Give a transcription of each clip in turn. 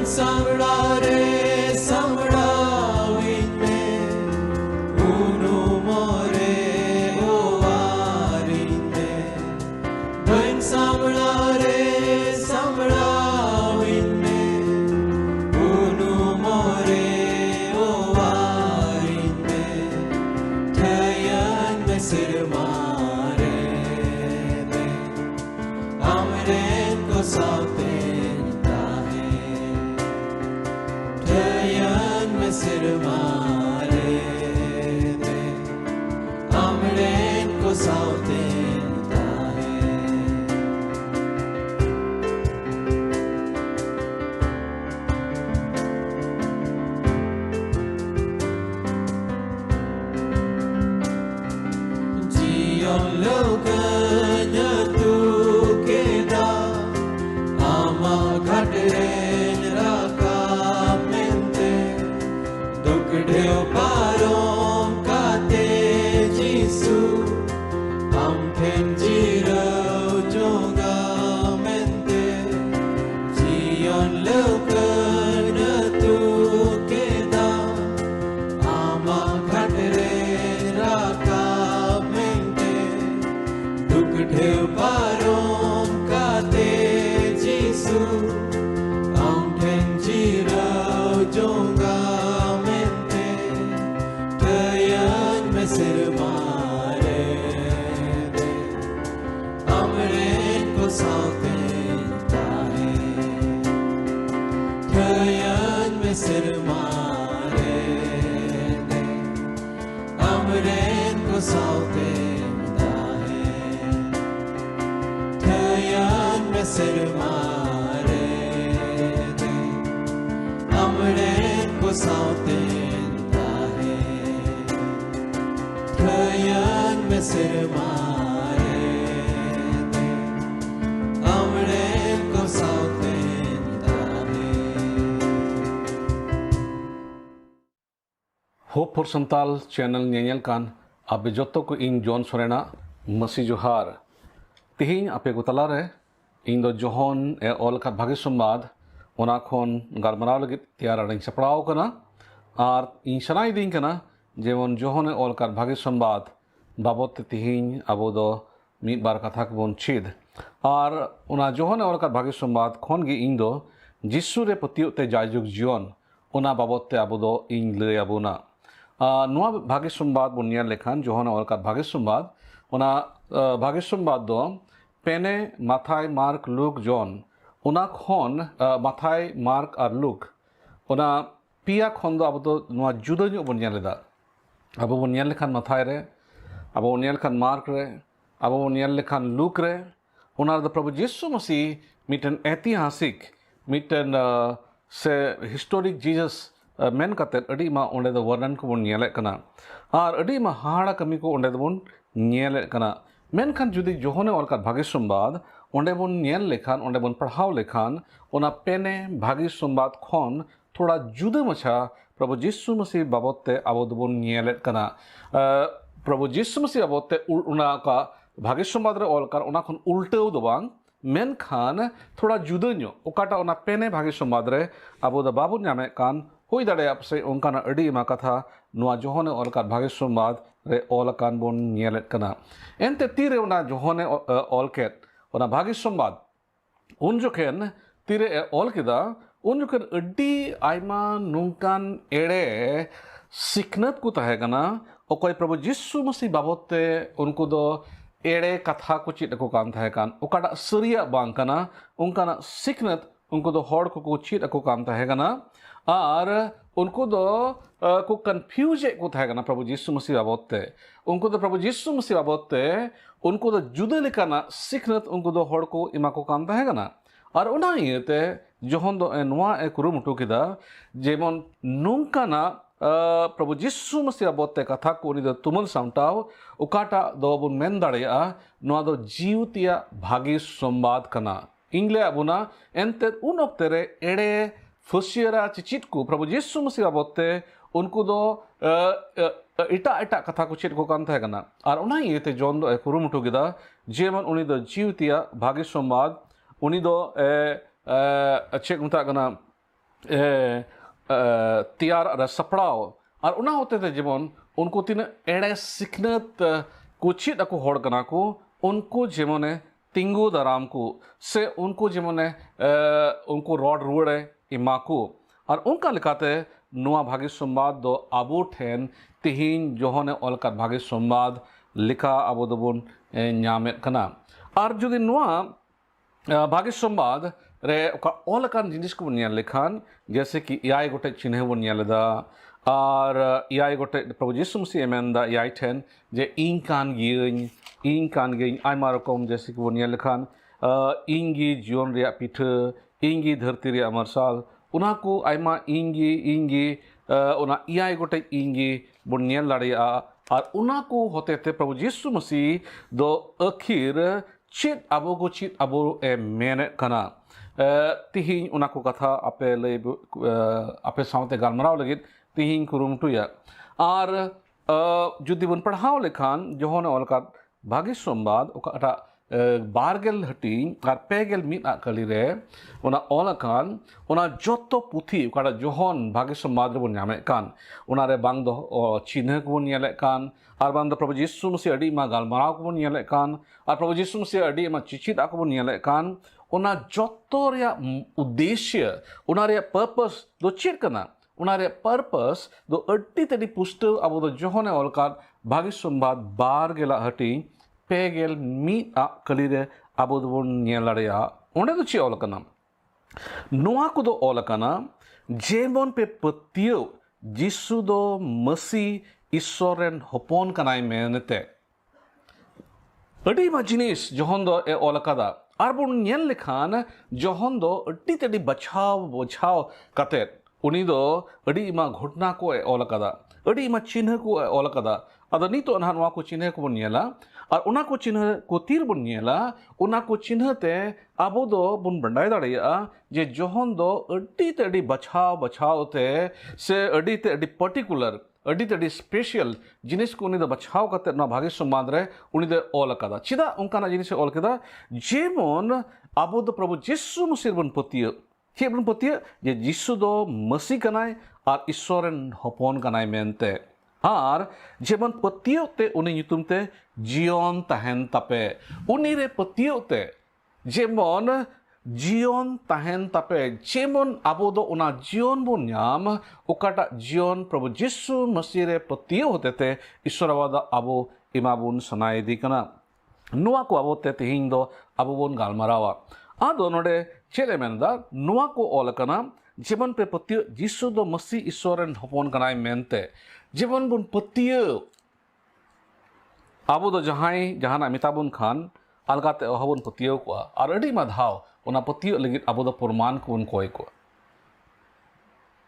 samrare samrawin me unu more owarin me doin samrare samrawin me unu more owarin me thayan me sirmare me amren ko saute sirmare de amren ko sautenta hai jion lokanya tu keda ama ghatre Deo parom kate Jisu am pen jiro jonga mente jion lokan tu keda ama khatre raka mente duk deo parom kate Jisu am pen jiro jonga sirmare de amren ko sautenta hai thayan me sirmare de amren ko sautenta hai thayan me sirmare de amren ko sautenta thayan me sirmare de amren ko sautenta hai Hope for Santal channel nyanyel kan abe joto ko ing John Sorena masi johar tihin ape ko talare ing do Johon e ol kat bhagi sombad ona khon galmarao lagit tiar aring saprao kana ar ing sanai din kana যেমন জোহনে Walker ভাগের সংবাদ বাবদ তিহিন আবদ মিবার কথা বন seed আর ওনা জোহনে Walker ভাগের সংবাদ খন গি ইং দো যিশুরে প্রতিউতে জায়যুগ জীবন ওনা বাবদতে আবদ ইং লই আবুনা নোয়া ভাগের সংবাদ বনিয়া লেখান জোহনে অলকার ভাগের সংবাদ ওনা ভাগের সংবাদ দো পেনে মাথায় মার্ক লুক জন ওনা খন মাথায় মার্ক আর লুক ওনা পিয়া খন্দ আবদ নোয়া জুদো বনিয়া লেদা अब वो नियल लेखान माथाय रे अब वो नियल लेखान मार्क रे अब वो नियल लेखान लूक रे उनार द प्रभु यीशु मसीह मिटन ऐतिहासिक मिटन से हिस्टोरिक जीसस मेन कते अडी मा ओंडे द वर्णन को बन नियले कना और अडी मा हाड़ा कमी को ओंडे द बन नियले कना मेन खान जुदी जोहने और भागी संवाद ओंडे बन नियल लेखान ओंडे बन पढ़ाव लेखान ओना पेने भागी संवाद खन थोड़ा जुदा मछा प्रभु यीशु मसीह बाबते आबोदबन नियलेत कना प्रभु यीशु मसीह बाबते उना का भाग्य संवाद रे ऑल कार उना खन उल्टेव दो बांग मेन खान थोड़ा जुदा न्यो ओकाटा उना पेने भाग्य संवाद रे आबोद बाबु न्यामे कान होई दाड़े आपसे उनकाना अडी मा कथा नुआ जोहने ऑल कार भाग्य संवाद रे ऑल कान बोन नियलेत कना एनते तीरे उना जोहने ऑल केट उना भाग्य संवाद उन जोखेन तीरे ऑल किदा उन जोखेन अडी आयमा नुंकान एड़े सिखनत को तहे कना ओकोय प्रभु यीशु मसीह बाबते उनको दो एड़े कथा को चीट को काम तहे कान ओकाटा सरिया बांग कना उनकाना सिखनत उनको दो हॉड को चीट को काम तहे कना और उनको दो को कंफ्यूज को तहे कना प्रभु यीशु मसीह बाबते उनको दो प्रभु यीशु मसीह बाबते उनको दो जुदा लेकाना सिखनत उनको दो हॉड को इमा को काम तहे कना और उना इते जोहन दो नवा ए कुरुमुटु किदा जेमन नुंकाना प्रभु यीशु मसीह बाबते कथा को उनी दो तुमन सामटाव उकाटा दो बन मेन दाड़ेया नवा दो जीवतिया भागी संवाद कना इंग्ले अबुना एंते उन ओक्तेरे एड़े फसियरा चिचित को प्रभु यीशु मसीह बाबते उनको दो इटा इटा कथा को चिट को काम था कना और उना इते जोन दो कुरुमुटु किदा जेमन उनी दो जीवतिया भागी संवाद उनी दो चेक मुता कना तैयार और सपड़ाव और उना होते थे जेमन उनको तीन एड़े सिखनत को चीज को होड़ कना को उनको जेमने तिंगु दराम को से उनको जेमने उनको रॉड रुड़े इमा को और उनका लिखाते नुआ भागी संवाद दो आबो ठेन तिहिन जोहने ओलका भागी संवाद लिखा आबो दबुन न्यामे कना और जुदी नुआ भागी संवाद रे ओका ओलकान जिनिस को न्याल लिखान जैसे कि याय गोटे चिन्ह बन न्यालदा और याय गोटे प्रभु यीशु मसीह एमेंदा याय ठेन जे इन कान गिन आयमा रकम जैसे कि बन न्याल लिखान इंगी जीवन रिया पिठ इंगी धरती रिया मरसाल उना को आयमा इंगी उना याय गोटे इंगी बन न्याल लड़िया और उना को होते थे प्रभु यीशु मसीह दो अखिर चित अबो ए मेने कना तिहिं उना को कथा आपे ले आपे सामते गालमराव लगित तिहिं कुरुमटुया और जुदी बन पढ़ाव लेखान जोहने ओलका भागी संवाद ओका बारगेल हटी और पेगेल मिट आकली रे उना ओलकान उना जोतो पुथी ओका जोहन भागी संवाद रे बन न्यामे कान उना रे बांग दो चिन्ह को बन न्याले कान और बांग दो प्रभु यीशु मसीह अडी मा गालमराव को बन न्याले कान और प्रभु यीशु मसीह अडी मा चिचित को बन न्याले कान उना जोतो रे उद्देश्य उना रे पर्पस दो चेक करना उना रे पर्पस दो अड्डी तड़ी पुस्तक अब दो जोहने ओलका भागी संवाद बार गेला हटी पेगेल मीट आ कली रे अब दो बन न्यालड़िया उन्हें तो ची ओलकना नुआ को दो ओलकना जेमन पे पतियो जिसु दो मसी ईश्वरन होपोन कनाय मेनते अडी मा जिनिस जोहन दो ए ओलकादा और बन न्याल लेखान जोहन दो अड्डी तड़ी बचाव कते उनी दो अडी मा घटना को ए ओलकादा अडी मा चिन्ह को ए ओलकादा अदो नी तो अनहा नुआ को चिन्ह को बन न्याला और उना को चिन्ह को तीर बन न्याला उना को चिन्ह ते आबो दो बन बंडाय दाड़िया जे जोहन दो अड्डी तड़ी बचाव ते से अड्डी ते अड्डी पर्टिकुलर अड्डी तड़ी स्पेशल जिनिस को उनी दो बचाव कते ना भागी संवाद रे उनी दो ओलकादा चिदा उनका जिनिस ओलकादा जेमन आबो दो प्रभु यीशु मसीह बन पतियो के बन पतियो जे यीशु दो मसीह कनाय और ईश्वरन होपोन कनाय मेनते और जेमन पतियो ते उनी nyutum ते जीवन तहन तपे उनी रे पतियो ते जेमन जीवन तहन तपे जेमन आबो दो उना जीवन बन न्याम ओकाटा जीवन प्रभु यीशु मसीह रे पतियो होते थे ईश्वरवाद आबो इमाबुन सनाय दी कना नुआ को आबो ते तिहिं दो आबो बन गालमरावा आदो नोडे चेले मेनदा नुआ को ओलकना जीवन पे पतियो यीशु दो मसीह ईश्वरन होपोन कनाय मेनते जीवन बन पतियो आबो दो जहाना मिताबुन खान अलगाते हबुन पतियो को और अडी माधाव उना पतियो लगित आबो दो प्रमाण को उन कोय को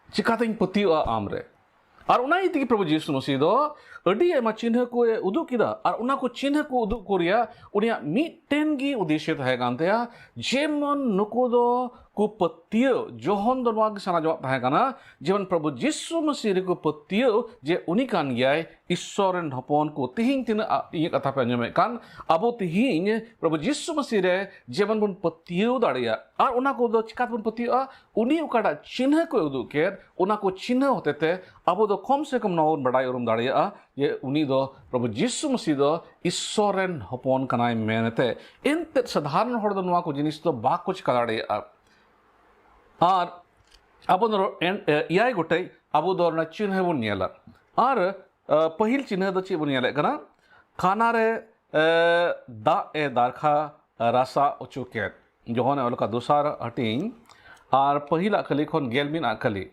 चिकाते पतियो आमरे और उना इति प्रभु यीशु मसीह दो अडी एमा चिन्ह को उदु किदा और उना को चिन्ह को उदु कोरिया उनिया मिटेन गी उद्देश्य तहे गानतेया जेमन नुको दो को पतियो जोहन दो नवा सना जवाब तहे गाना जेमन प्रभु यीशु मसीह रे को पतियो जे उनी कान गयाय ईश्वरन हपन को तिहिं तिन ये कथा पे अंजमे कान आबो तिहिं प्रभु यीशु मसीह रे जेमन बन पतियो दाड़िया और उना को दो चिकात बन पतियो उनी उकाडा चिन्ह को उदु केर उना को चिन्ह होते थे आबो दो कम से कम नौ बड़ाई उरुम दाड़िया ये उनी दो प्रभु यीशु मसीह दो ईश्वरन हपन कनाय मेनते एंते साधारण हर दो नवा को जिनिस दो बा कुछ कदाड़िया और अब याय गोटे अब दो चिन्ह बन न्याला और पहिल चिन्ह दो ची बन न्याले कना खाना रे दा ए दारखा रासा उचुके जोहने ओलका दोसार हटिंग और पहिल आखली खन गेलबिन आखली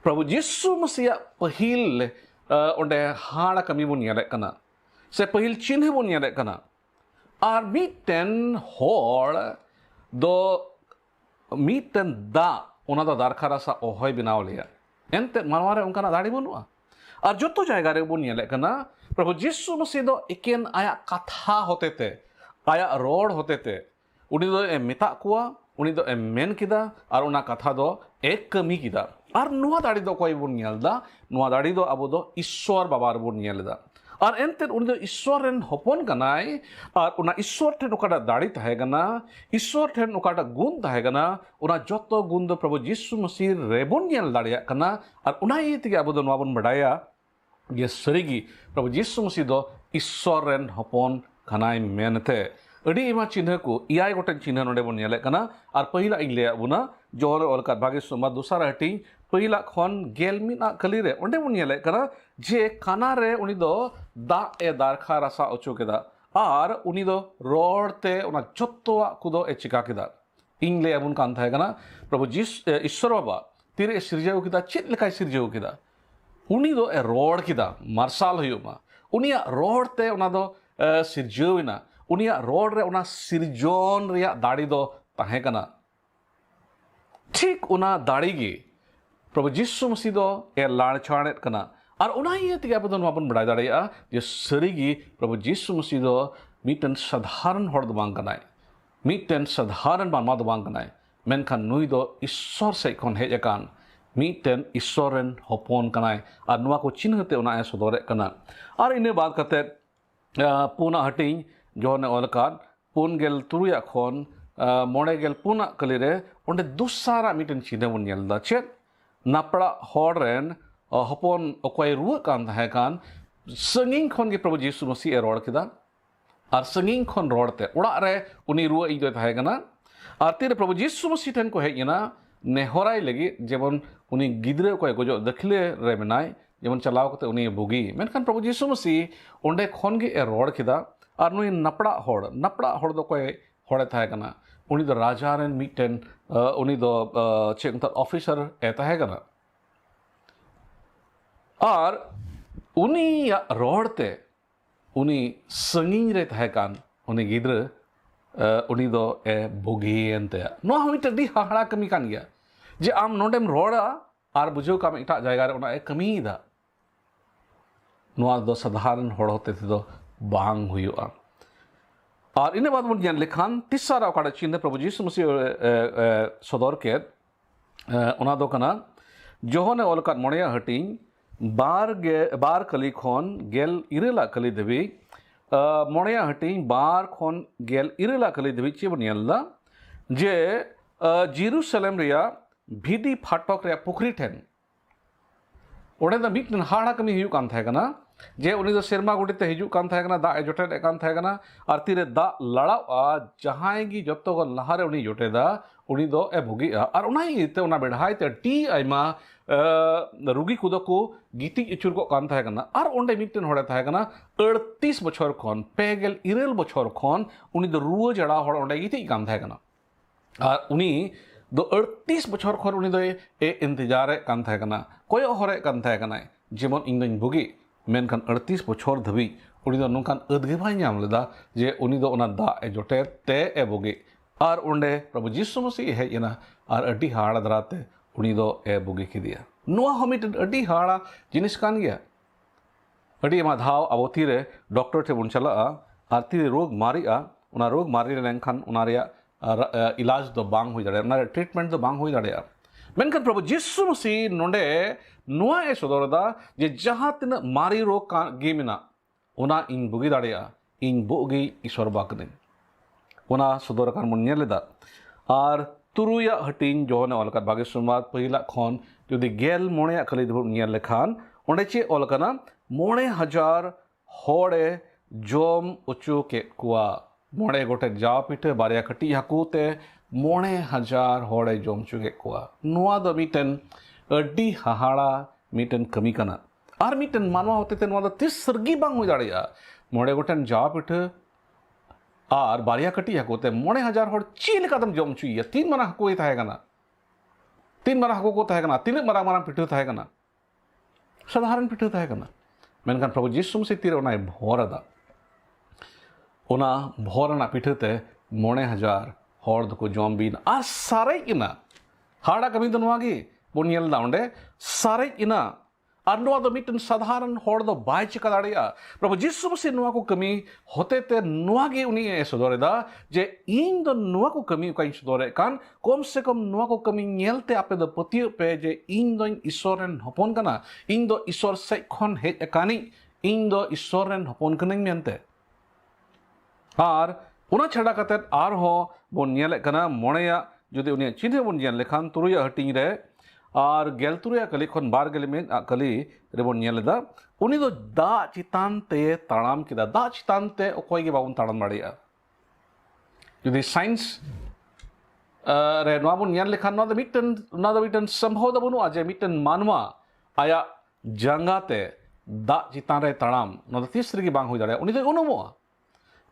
प्रभु यीशु मसीह पहिल ओंडे हाड़ा कमी बन न्याले कना से पहिल चिन्ह बन न्याले कना और मिटेन होड़ दो मिटेन दा उना दो दारखा रासा ओहय बनाव लिया एंते मानवारे उनका दाड़ी बनुआ और जो तो जायगा रे बन न्याले कना प्रभु यीशु मसीह दो एकेन आया कथा होते थे आया रोड होते थे उनी दो ए मिता कुआ उनी दो ए मेन किदा और उना कथा दो एक कमी किदा और नुआ दाड़ी दो कोई बन न्यालदा नुआ दाड़ी दो अब दो ईश्वर बाबार बन न्यालदा और एनते उन दो ईश्वर रेन हपन कनाय और उना ईश्वर ठेन ओकाटा दाड़ी तहे गना ईश्वर ठेन ओकाटा गुण तहे गना उना जत्तो गुण दो प्रभु यीशु मसीह रेबन नेल दाड़िया कना और उना इतिगे आबो दो नवाबन बडाया ये सरीगी प्रभु यीशु मसीह दो ईश्वर रेन हपन कनाय मेनते अड़ी इमा चिन्ह को इयाय गोटेन चिन्ह नोडे बन नेले कना और पहिला इंग लेया बुना जोहर ओलका भागे सुमा दूसरा हटी पहिला खन गेलमिना कली रे ओंडे बन नेले कना जे काना रे उनी दो दा ए दारखा रसा ओचो केदा और उनी दो रोडते उना जत्तोवा कुदो ए चिका केदा इंग लेया बुन कान थाय कना प्रभु ईश्वर बाबा तिरे सिरजेउ केदा चित लेकाय सिरजेउ केदा उनी दो ए रोड केदा मार्शल हुयुमा उनिया रोडते उना दो सिरजेउना उनिया रोड रे उना सिरजोन रिया दाड़ी दो ताहे कना ठीक उना दाड़ी गी प्रभु यीशु मसीह दो ए लाड़छाड़े कना और उना ये तिगे आपन वापन बड़ाय दाड़िया जे सरीगी प्रभु यीशु मसीह दो मीटन साधारण हर दो बांग कनाय मीटन साधारण मानवा दो बांग कनाय मेनखान नुई दो ईश्वर से खन हेज अकान मीटन ईश्वरन हपन कनाय और नुआ को चिन्हते उना ए सदोरे कना और इने बात करते पुना हटिंग जोने ओलकान पुनगेल तुरुया खन मोड़ेगेल पुना कलीरे उन्हें दूसरा मीटन चिन्ह बन नेलदा चेत नापड़ा हॉर्रेन हपन अकोय रुआ कान तहे कान संगिंग खन के प्रभु यीशु मसीह ए रोड केदा और संगिंग खन रोडते उड़ा रे उनी रुआ इदो तहे कना और तीर प्रभु यीशु मसीह ठन को हेजना नेहराय लगी जेबन उनी गिद्रे को गोजो दखले रे मेनाय जेबन चलाव कते उनी बुगी मेनखान प्रभु यीशु मसीह ओंडे खन के ए रोड केदा और नुई नपड़ा हड़ दो कोई हड़े थाहे कना उनी दो राजा रेन मीटन उनी दो चेक ऑफिसर ए थाहे कना और उनी या रोडते उनी संगिंग रे थाहे कान उनी गिद्र उनी दो ए बुगीएनते नो मीटन दी हाड़ा कमी कान गया जे आम नोडेम रोड़ा और बुझो काम इटा जायगा रे उना ए कमी दा नुआ दो साधारण हड़ होते थे दो बांग हुआ और इन्हें बाद मुझे लिखान तीसरा का चिन्ह प्रभु यीशु मसीह सदर के उना दो कना जोहने ओलका मोड़िया हटिंग बार कली खन गेल इरेला कली देवी मोड़िया हटिंग बार खन गेल इरेला कली देवी चे बनियलदा जे जेरूशलेम रिया भिडी फाटक रिया पुखरी ठेन ओडे दा मिटन हाड़ा कमी हुयु कान थाहे कना जे उनी दो सेरमा गुटिते हिजु कान थाहे कना दा जोटेड कान थाहे कना और तीरे दा लड़ावा जहां गी जत्तो को लहारे उनी जोटेदा उनी दो ए भुगी और उना इते उना बेढ़ाइते टी आइमा रुगी कुदो को गीति इचुर को कान थाहे कना और ओंडे मिटन होड़े थाहे कना 38 बछर खन पेगेल इरेल बछर खन उनी दो रुओ जड़ा होड़ ओंडे गीति कान थाहे कना और उनी दो 38 बछर खन उनी दो ए इंतजार कान थाहे कना कोयो हरे कान थाहे कना जेमन इंगन बुगी मेनखान 38 बछर धबी उनी दो नोंकान अदगे भाई नाम लेदा जे उनी दो ओना दा ए जोटे ते ए बुगी और उंडे प्रभु यीशु मसीह हेजना और अड्डी हाड़ा दराते उनी दो ए बुगी किदिया नुआ हमिट अड्डी हाड़ा जिनिस कान गया अड्डी मा धाव अबो तीरे डॉक्टर थे बुन चला और तीरे रोग मारिया उना रोग मारी लेनखान उना रिया इलाज दो बांग हुई दाड़े उना ट्रीटमेंट दो बांग हुई दाड़े मेनखान प्रभु यीशु मसीह नोंडे नुआ ए सदरदा जे जहां तिना मारी रोग का गे मेना उना इन बुगी दाड़ेया इन बुगी ईश्वर बाकने उना सदर कान मन नेलेदा और तुरुया हटिन जोहने ओलका भागे सुमाद पहिला खन जदि गेल मोणे खली दबो नेल लेखान ओंडे चे ओलकना 9000 होड़े जोम उचु के कुआ मोड़े गोटे जा पिठे बारिया कटी हाकुते 9000 होड़े जोम चुके कुआ नुआ दो मीटन अड्डी हाहाड़ा मीटन कमी कना और मीटन मानवा होते थे नुआ दो तिस सरगी बांग हो जाड़िया मोड़े गोटेन जा पिठे और बारिया कटी हाकुते 9000 होड़ चील कदम जोम चुई तीन मरा हको थाहे कना तीन मरा हको को थाहे कना तीन मरा मरा पिठे थाहे कना साधारण पिठे थाहे कना मेनखान प्रभु यीशु मसीह तीर ओना भोरदा ओना भोरना पिठते 9000 होड़ को जोम बीन और सारे इना हाड़ा कमी तो नुआगी बुनियल दाउंडे सारे इना और नुआ दो मिटन साधारण होड़ दो बाय चिका दाड़िया प्रभु यीशु मसीह नुआ को कमी होते ते नुआगी उनी ए सदोरेदा जे इन दो नुआ को कमी का सदोरे कान कम से कम नुआ को कमी नेलते आपे दो पतियो पे जे इन दो ईश्वरन हपन कना इन दो ईश्वर से खन हे एकानी इन दो ईश्वर रेन हपन कनई मेनते आर उना छड़ा कते आर हो बोन नेले कना मोणेया जुदि उनी चिन्ह बोन नेल लेखान तुरुया हटिंग रे और गेल तुरुया कली खन बार गेल में कली रेबोन नेलेदा उनी दो दा चितान ते ताड़ाम किदा दा चितान ते ओकोय गे बाबुन ताड़ाम दाड़िया जुदि साइंस रे नवा बोन नेल लेखान नवा दो मिटन संभव दा बनु आजे मिटन मानवा आया जंगाते दा चितान रे ताड़ाम नवा तीस रगी बांग हो दाड़िया उनी दो उनुमोआ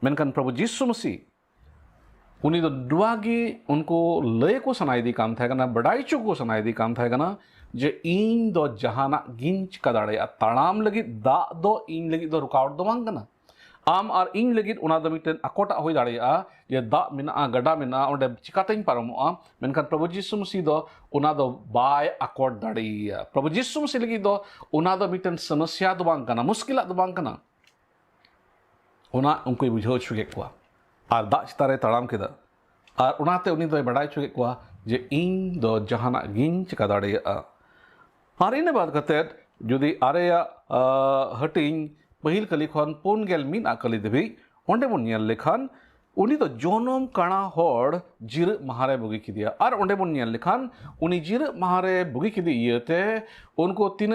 मेनकान प्रभु यीशु मसीह उनी दो दुआगी उनको लय को सनाइदी काम था कना बड़ाई चुक को सनाइदी काम था कना जे इन दो जहाना गिंच का दाड़े ताड़ाम लगी दा दो इन लगी दो रुकावट दो मांग कना आम और इन लगी उना दो मिटन अकोटा हो दाड़े जे दा मिना गडा मिना ओंडे चिकातें पारमोआ मेनखान प्रभु यीशु मसीह दो उना दो बाय अकोट दाड़े प्रभु यीशु मसीह लगी दो उना दो मिटन समस्या दो बांग कना मुश्किल दो बांग कना उना उनको बुझाव चुके कुआ और दा चितारे ताड़ाम केदा और उनाते उनी दो बड़ाई चुके कुआ जे इन दो जहाना गिन चिका दाड़ेया और इन बात कते जुदी आरेया हटिंग पहिल कली खन पुन गेल मिन आकली देबी ओंडे बन नेल लेखान उनी दो जोनम काना होड़ जिर महारे बुगी किदिया और ओंडे बन नेल लेखान उनी जिर महारे बुगी किदी इयते उनको तीन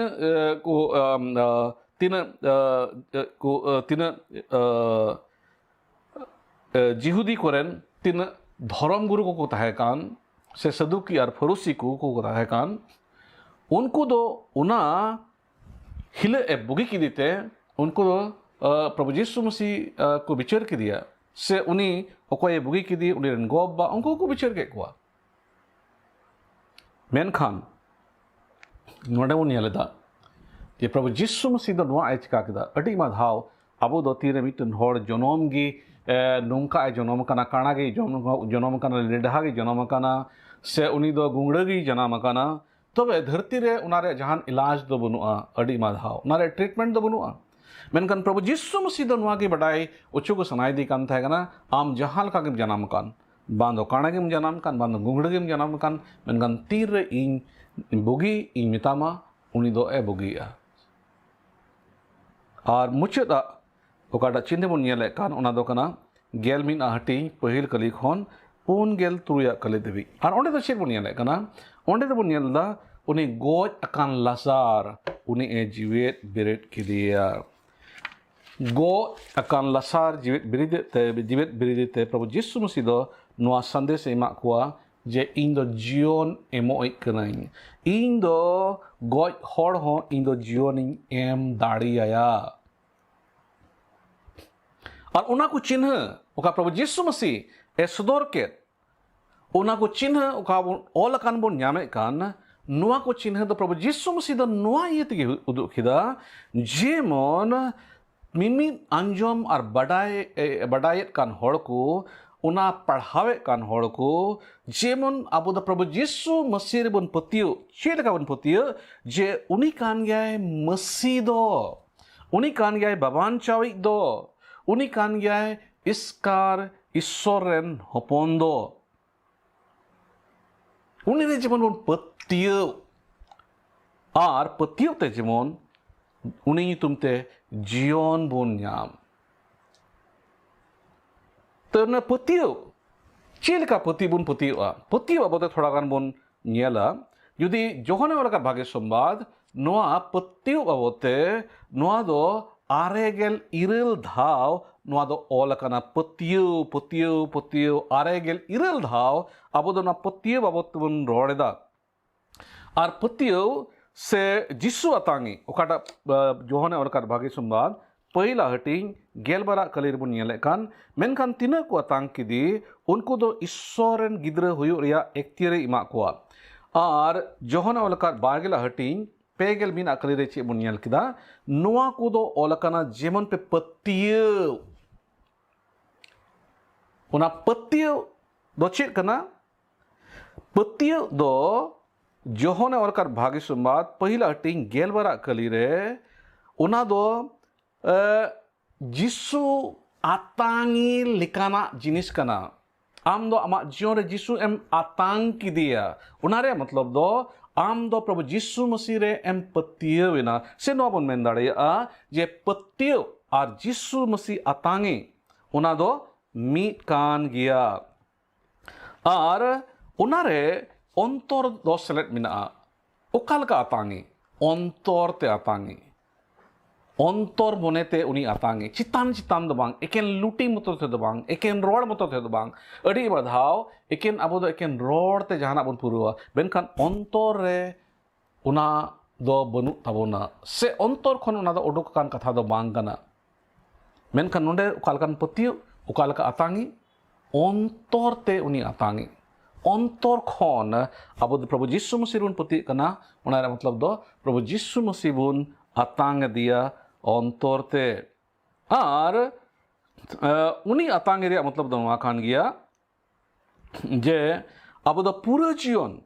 जिहुदी कोरेन तीन धर्म गुरु को ताहे कान से सदुकी और फरूसी को ताहे कान उनको दो उना हिले ए बुगी की दीते उनको प्रभु यीशु मसीह को बिचर की दिया से उनी ओकोय बुगी की दी उनी रन गोबा उनको को बिचर के कुआ मेनखान नोडे उन यलेदा ये प्रभु यीशु मसीह दो नोआ चिका केदा अडी माधाव अबो दो तीन मिटन होड़ जनोम गी नोंका जनोम कना काना गे जनोम कना लेडहा गे जनोम कना से उनी दो गुंगड़ा गी जनाम कना तबे धरती रे उनारे जहान इलाज दो बनुआ अडी माधाव उनारे ट्रीटमेंट दो बनुआ मेनकान प्रभु यीशु मसीह दो नोआ गे बडाई उच्चु को सनाई दी कान था कना आम जहाल का गे जनाम कान बांधो काना गे जनाम कान बांधो गुंगड़ा गे जनाम कान मेनकान तीर रे इन बुगी इन मितामा उनी दो ए बुगिया और मुचदा ओकाटा चिन्ह बन नेले कान ओना दो कना गेल मिन आहटी पहिल कली खन पुन गेल तुरुया कली देबी और ओंडे दो चेक बन नेले कना ओंडे दो बन नेलदा उनी गोज अकान लासार उनी ए जीवेत बिरेट किदिया गो अकान लासार जीवेत बिरेते प्रभु यीशु मसीह दो नोआ संदेश एमा कुआ जे इन दो जीवन एमो कनाई इन दो गोज होड़ हो इन दो जीवन एम दाड़िया और उना को चिन्ह ओका प्रभु यीशु मसीह ए सदर के उना को चिन्ह ओका ओल कान बोन न्यामे कान नोआ को चिन्ह दो प्रभु यीशु मसीह दो नोआ ये तगे उदुक खिदा जेमन मिमी अंजम और बडायत कान होड़ को उना पढ़ावे कान होड़ को जेमन अबो द प्रभु यीशु मसीह बन पतियो चेल का बन पतियो जे उनी कान गए मसीह दो उनी कान गए बाबान चाविक दो उनी कान गए इसकार ईश्वरन हपन दो उनी रे जेमन बन पतियो और पतियो ते जेमन उनी तुमते जीवन बोन न्याम तो ना पतियो चेल का पति बुन पतियो अब थोड़ा गान बोन नेला यदि जोहने वाला का भाग्य संवाद नोआ पतियो बाबते नोआ दो आरेगेल इरल धाव नोआ दो ओल कना पतियो आरेगेल इरल धाव अब दो ना पतियो बाबत बुन रोड़ेदा और पतियो से जिसु अतांगी ओकाटा जोहने वाला का भाग्य संवाद पहिला हटिंग गेलबारा कलीर बुन नेले कान मेनखान तिना को अतांग किदी उनको दो ईश्वरन गिद्र हुयो रिया एक्तिरे इमा कोआ और जोहना ओलकार बारगेला हटिंग पेगेल मिन अकलीरे चे बुन नेल किदा नोआ को दो ओलकाना जेमन पे पतियो उना पतियो दो चेक कना पतियो दो जोहने ओलकार भाग्य संवाद पहिला हटिंग गेलबारा कलीरे उना दो जिसु आतांगी लिकाना जिनिस कना आम दो आमा जीवन रे जिसु एम आतांग की दिया उनारे मतलब दो आम दो प्रभु जिसु मसीह रे एम पतियो विना से नो बन मेन दाड़े जे पतियो और जिसु मसीह आतांगे उना दो मीट कान गया और उनारे अंतर दो सेलेट मिना उकाल का आतांगे अंतर ते आतांगे अंतर बोनेते उनी आतांगे चितान चितान दो बांग एकेन लुटी मतो ते दो बांग एकेन रोड मतो ते दो बांग अड़ी बधाव एकेन अबो दो एकेन रोड ते जहाना बन पुरुआ बेनखान अंतर रे उना दो बनु ताबोना से अंतर खन उना दो उडुक कान कथा दो बांग कना मेनखान नोंडे उकालकान पतियो उकालका आतांगी अंतर ते उनी आतांगी अंतर खन अब प्रभु जिसु मसीह बुन पति कना उना मतलब दो प्रभु जिसु मसीह बुन आतांग दिया अंतर ते और उनी आतांग दिया मतलब दो नवा खान गया जे अब दो पूरा जीवन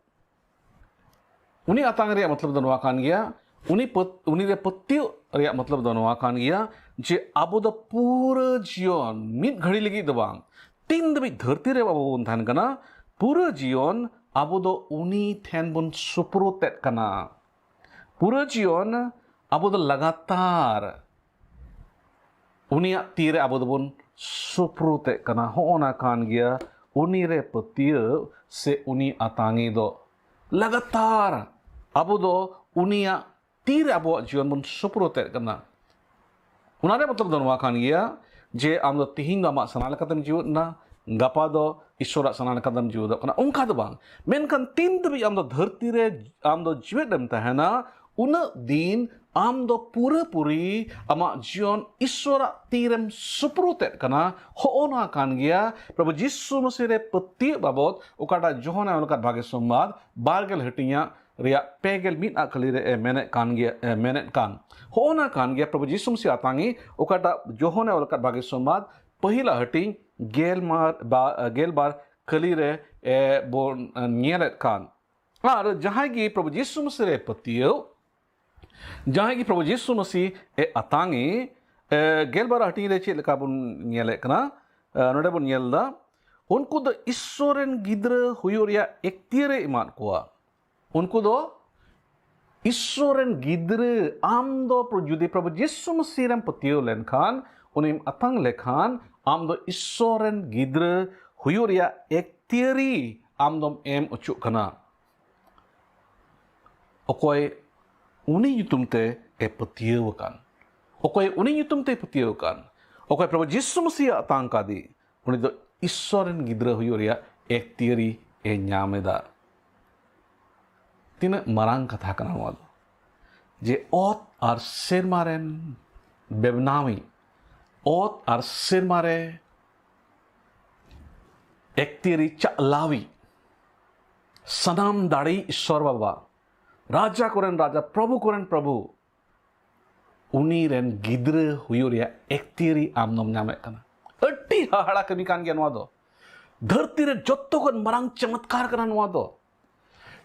उनी आतांग दिया मतलब दो नवा खान गया उनी रे पति रे मतलब दो नवा खान गया जे अब दो पूरा जीवन मिट घड़ी लगी दो बांग तीन दबी धरती रे बाबू बुन थान कना पूरा जीवन अब दो उनी थेन बुन सुप्रो तेट कना पूरा जीवन अब दो लगातार उनिया तीरे अब दो बुन सुप्रो तेट कना होना कान गया उनी रे पतियो से उनी आतांगी दो लगातार अब दो उनिया तीरे अब जीवन बुन सुप्रो तेट कना उनारे मतलब दो नवा कान गया जे आम दो तिहिंग दो आमा सनाल कतम जीवन ना गपा दो ईश्वर सनान कदम जीव दो उनका दो बांग मेनखान तीन दबी आम दो धरती रे आम दो जीवित दम तहना उन दिन आम दो पूरे पूरी आमा जीवन ईश्वर तीरम सुप्रुते कना होना कान गया प्रभु जिसु मसीह रे पति बाबत उकाटा जोहना उनका भाग्य संवाद बारगल हटिया रिया पेगल मीट अखली रे मेने कान गया मेने कान होना कान गया प्रभु जिसु मसीह आतांगी उकाटा जोहना उनका भाग्य संवाद पहिला हटी गेल बार कली रे बोन नियलेट कान और जहां की प्रभु यीशु मसीह रे पतियो जहां की प्रभु यीशु मसीह ए अतांगी गेल बार हटी रे चेद का बोन नियले कना नोडे बोन नियलदा उनको दो ईश्वरन गिद्र हुयोरिया एकतिरे इमान कोआ उनको दो ईश्वरन गिद्र आम दो जुदी प्रभु यीशु मसीह रे पतियो लेनखान उनिम अतंग लेखान आम दो ईश्वरन गिद्र हुयोरिया एकतिरी आम दम एम उचुक कना ओकोय उनी युतुमते ए पतियो कान ओकोय उनी युतुमते पतियो कान ओकोय प्रभु यीशु मसीह अतंग कादी उनी दो ईश्वरन गिद्र हुयोरिया एकतिरी ए न्यामेदा तीन मरांग कथा कना वाद जे ओत आर सेरमारेन बेबनामी ओत आर सेरमारे एकतिरी चालावी सनाम दाड़ी ईश्वर बाबा राजा कोरेन राजा प्रभु कोरेन प्रभु उनी रेन गिद्र हुयोरिया एकतिरी आमनम नामे कना अड्डी हाड़ा कमी कान गया नवा दो धरती रे जत्तो कोन मरांग चमत्कार कना नवा दो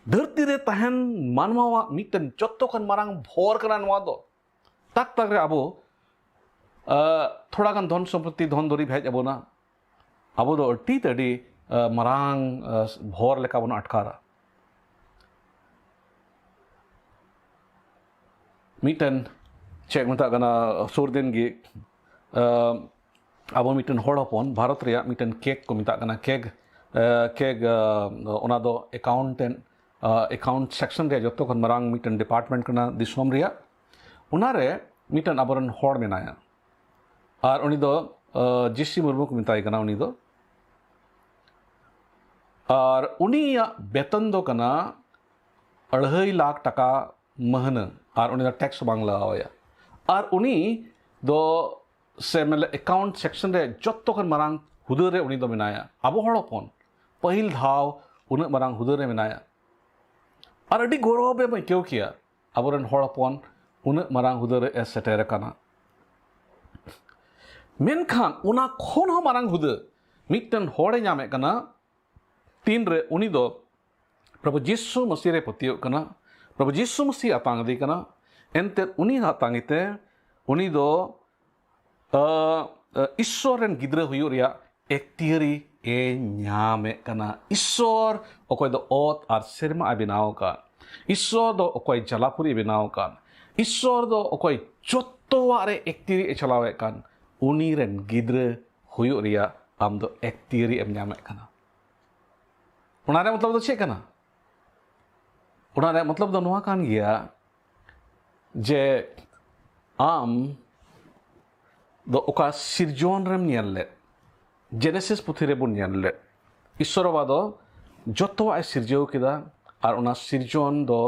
धरती रे तहन मानवा मिटन जत्तो कोन मरांग भोर कना नवा दो तक तक रे आबो थोड़ा गान धन सम्पत्ति धन दरी भेज अबोना अब दो अड्डी तड़ी मरांग भोर लेका बन अटकारा मिटन चेक मता गना सुर दिन गी अब मिटन होड़ हपन भारत रे मिटन केक को मिता गना केक ओना दो अकाउंट सेक्शन रे जत्तो खन मरांग मिटन डिपार्टमेंट कना दिसोम रे उना रे मिटन अबरन होड़ मेनाया और उनी दो जिसी मुर्मू को मिताई कना उनी दो और उनिया बेतन दो कना 2.5 लाख टका महना और उनी दा टैक्स बांग लगाया और उनी दो से मतलब अकाउंट सेक्शन रे जत्तो खन मरांग हुदर रे उनी दो मिनाया अब हड़पन पहिल धाव उन मरांग हुदर रे मिनाया और अडी गौरव में क्यों किया अबरन हड़पन उन मरांग हुदर रे सेटेर कना मेनखान उना खोन हो मारांग हुद मिटन होड़े नामे कना तीन रे उनी दो प्रभु यीशु मसीह रे पतियो कना प्रभु यीशु मसीह आतांग दी कना एंते उनी आतांगिते उनी दो ईश्वरन गिद्र हुयो रिया एकतिरी e nyame kana Isor okoi do ot ar serma abinaw kan Isor do okoi jalapuri binaw kan Isor do okoi jotto are ektiri e chalawe kan uni ren gidre huyuk ria am do ektiri em nyame kana ona re matlab do che kana ona re matlab do noa kan gya je am do oka sirjon rem nyelle Genesis puthi re bun nyelle Issorwa do jotto ay sirjeu kida ar ona sirjon do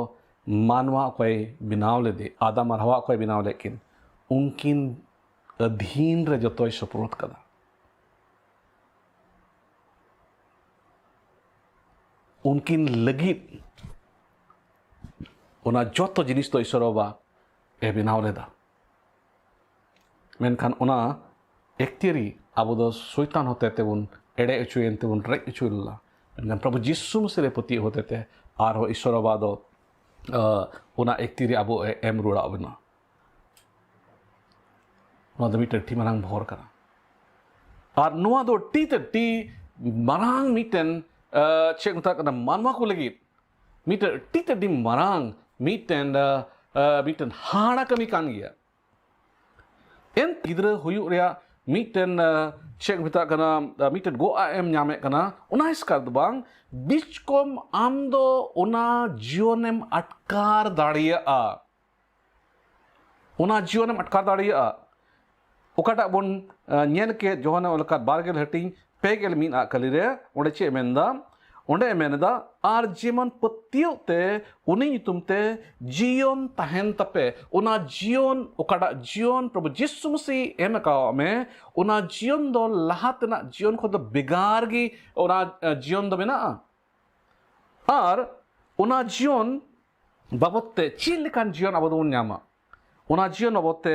manwa okoi binaw le de Adam ar Hawa okoi binaw lekin unkin adhin re jotto soprot kada unkin lagit ona jotto jinis do Issorwa e binaw leda menkan ona ektiri abo do soitan hote tebun ede echuyen tebun rek echuilla menkan Prabhu Jisu Masih poti hote te arho Issorwa do ona ektiri abo em rura abna no da miter ti marang bhor kana ar noa do ti marang miten cek utak kana manwa ko lagi miter ti di marang miten hana kami kan gya en gidra huyuk ria miten cek utak kana miten go am nyame kana ona iskar bang bichkom amdo ona jionem atkar dariya ona jionem atkar dariya okata bon nyel ke johana olkat bargel hating pegel min a kalire onde che menda onde meneda ar jimon patio te uni tumte jion tahen tape ona jion okata jion Prabhu Jisu Masih emaka me ona jion do lahatna jion khod bigar gi ona jion do bena ar ona jion babotte chilikan jion abodun nyama ona jion babotte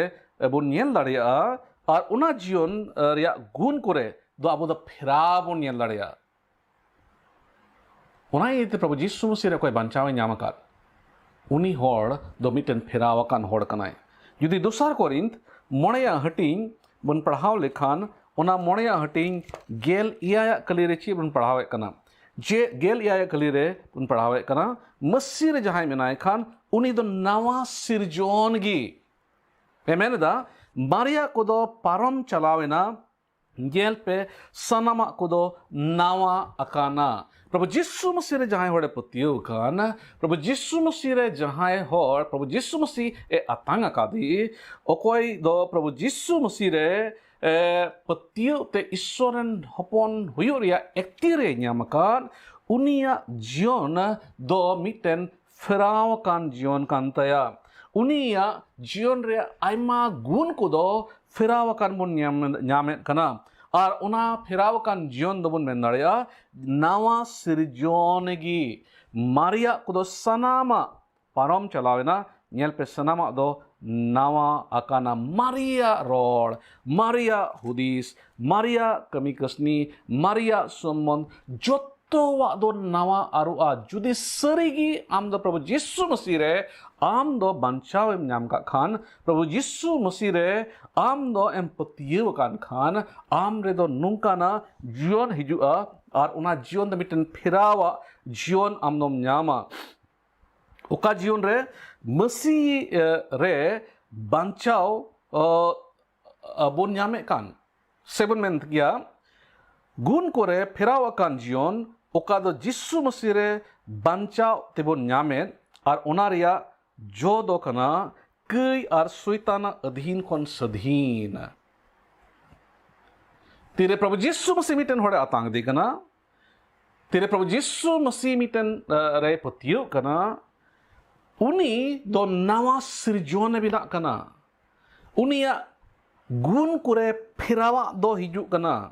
bon nyel daria ar ona jion ria gun kore do abo do phira bon nyel daria ona ite Prabhu Jisu Masih re koi banchawe nyamakat uni hor do miten phirawakan hor kanai judi dosar Korint moneya hating bon padhaw lekhan ona moneya hating gel iya kalire chi bon padhawe kana je gel iya kalire bon padhawe kana Masih re jahai menai khan uni do nawa sirjon gi emeneda Maria kodo parom chalawena gel pe sanama kodo nawa akana Prabhu Jisu Masih re jahai hore patio kan Prabhu Jisu Masih re jahai hor Prabhu Jisu Masih e atanga kadi okoi do Prabhu Jisu Masih re patio te Issoren hopon huyuria ektire nyamakan unia jion do miten ferawakan jion kantaya unia jion re aima gun kodo ferawakan bon nyame kana ar ona ferawakan jion do bon mendarea nawa sirjonegi Maria kodo sanama parom chalawena nyel pe sanama do nawa akana Maria rod Maria hudis Maria kami kasni Maria somon jotto wa do nawa arua judi serigi am do Prabhu Jisu Masih re am do banchaw em nyam ka khan Prabhu Jisu Masih re am do empathy kan khan am re do nungkana jion hijua ar una jion do miten phirawa jion am nom nyama oka jion re Masih re banchaw bon nyame kan seven men gya gun kore phirawakan jion oka do Jisu Masih re banchaw tebon nyame ar ona ria jo do kana kai ar suitana adhin kon sadhin tire Prabhu Jisu Masih miten hore atang di kana tire Prabhu Jisu Masih miten re patio kana uni do nawa sirjone bina kana unia gun kure phirawa do hiju kana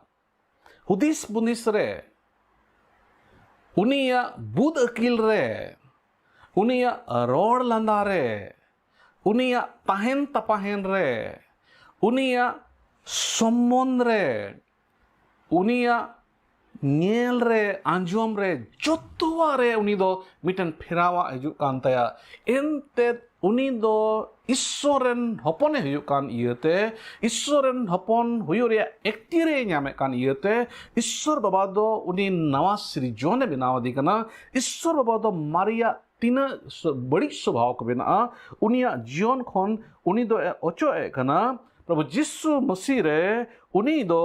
hudis bundis re unia bud akil re unia rod landa re unia tahen tapahen re unia sommon re unia nyel re anjom re jotowa re uni do miten pherawa hijuk kan taya ente uni do issoren hopone hijuk kan iete issoren hopon huyure ektire nyame kan iete issor baba do uni nawa srijone benawa dikana issor baba do maria tina badi स्वभाव को बेना उनिया जीवन खन उनी दो ओचो ए कना प्रभु जिसु मसीह रे उनी दो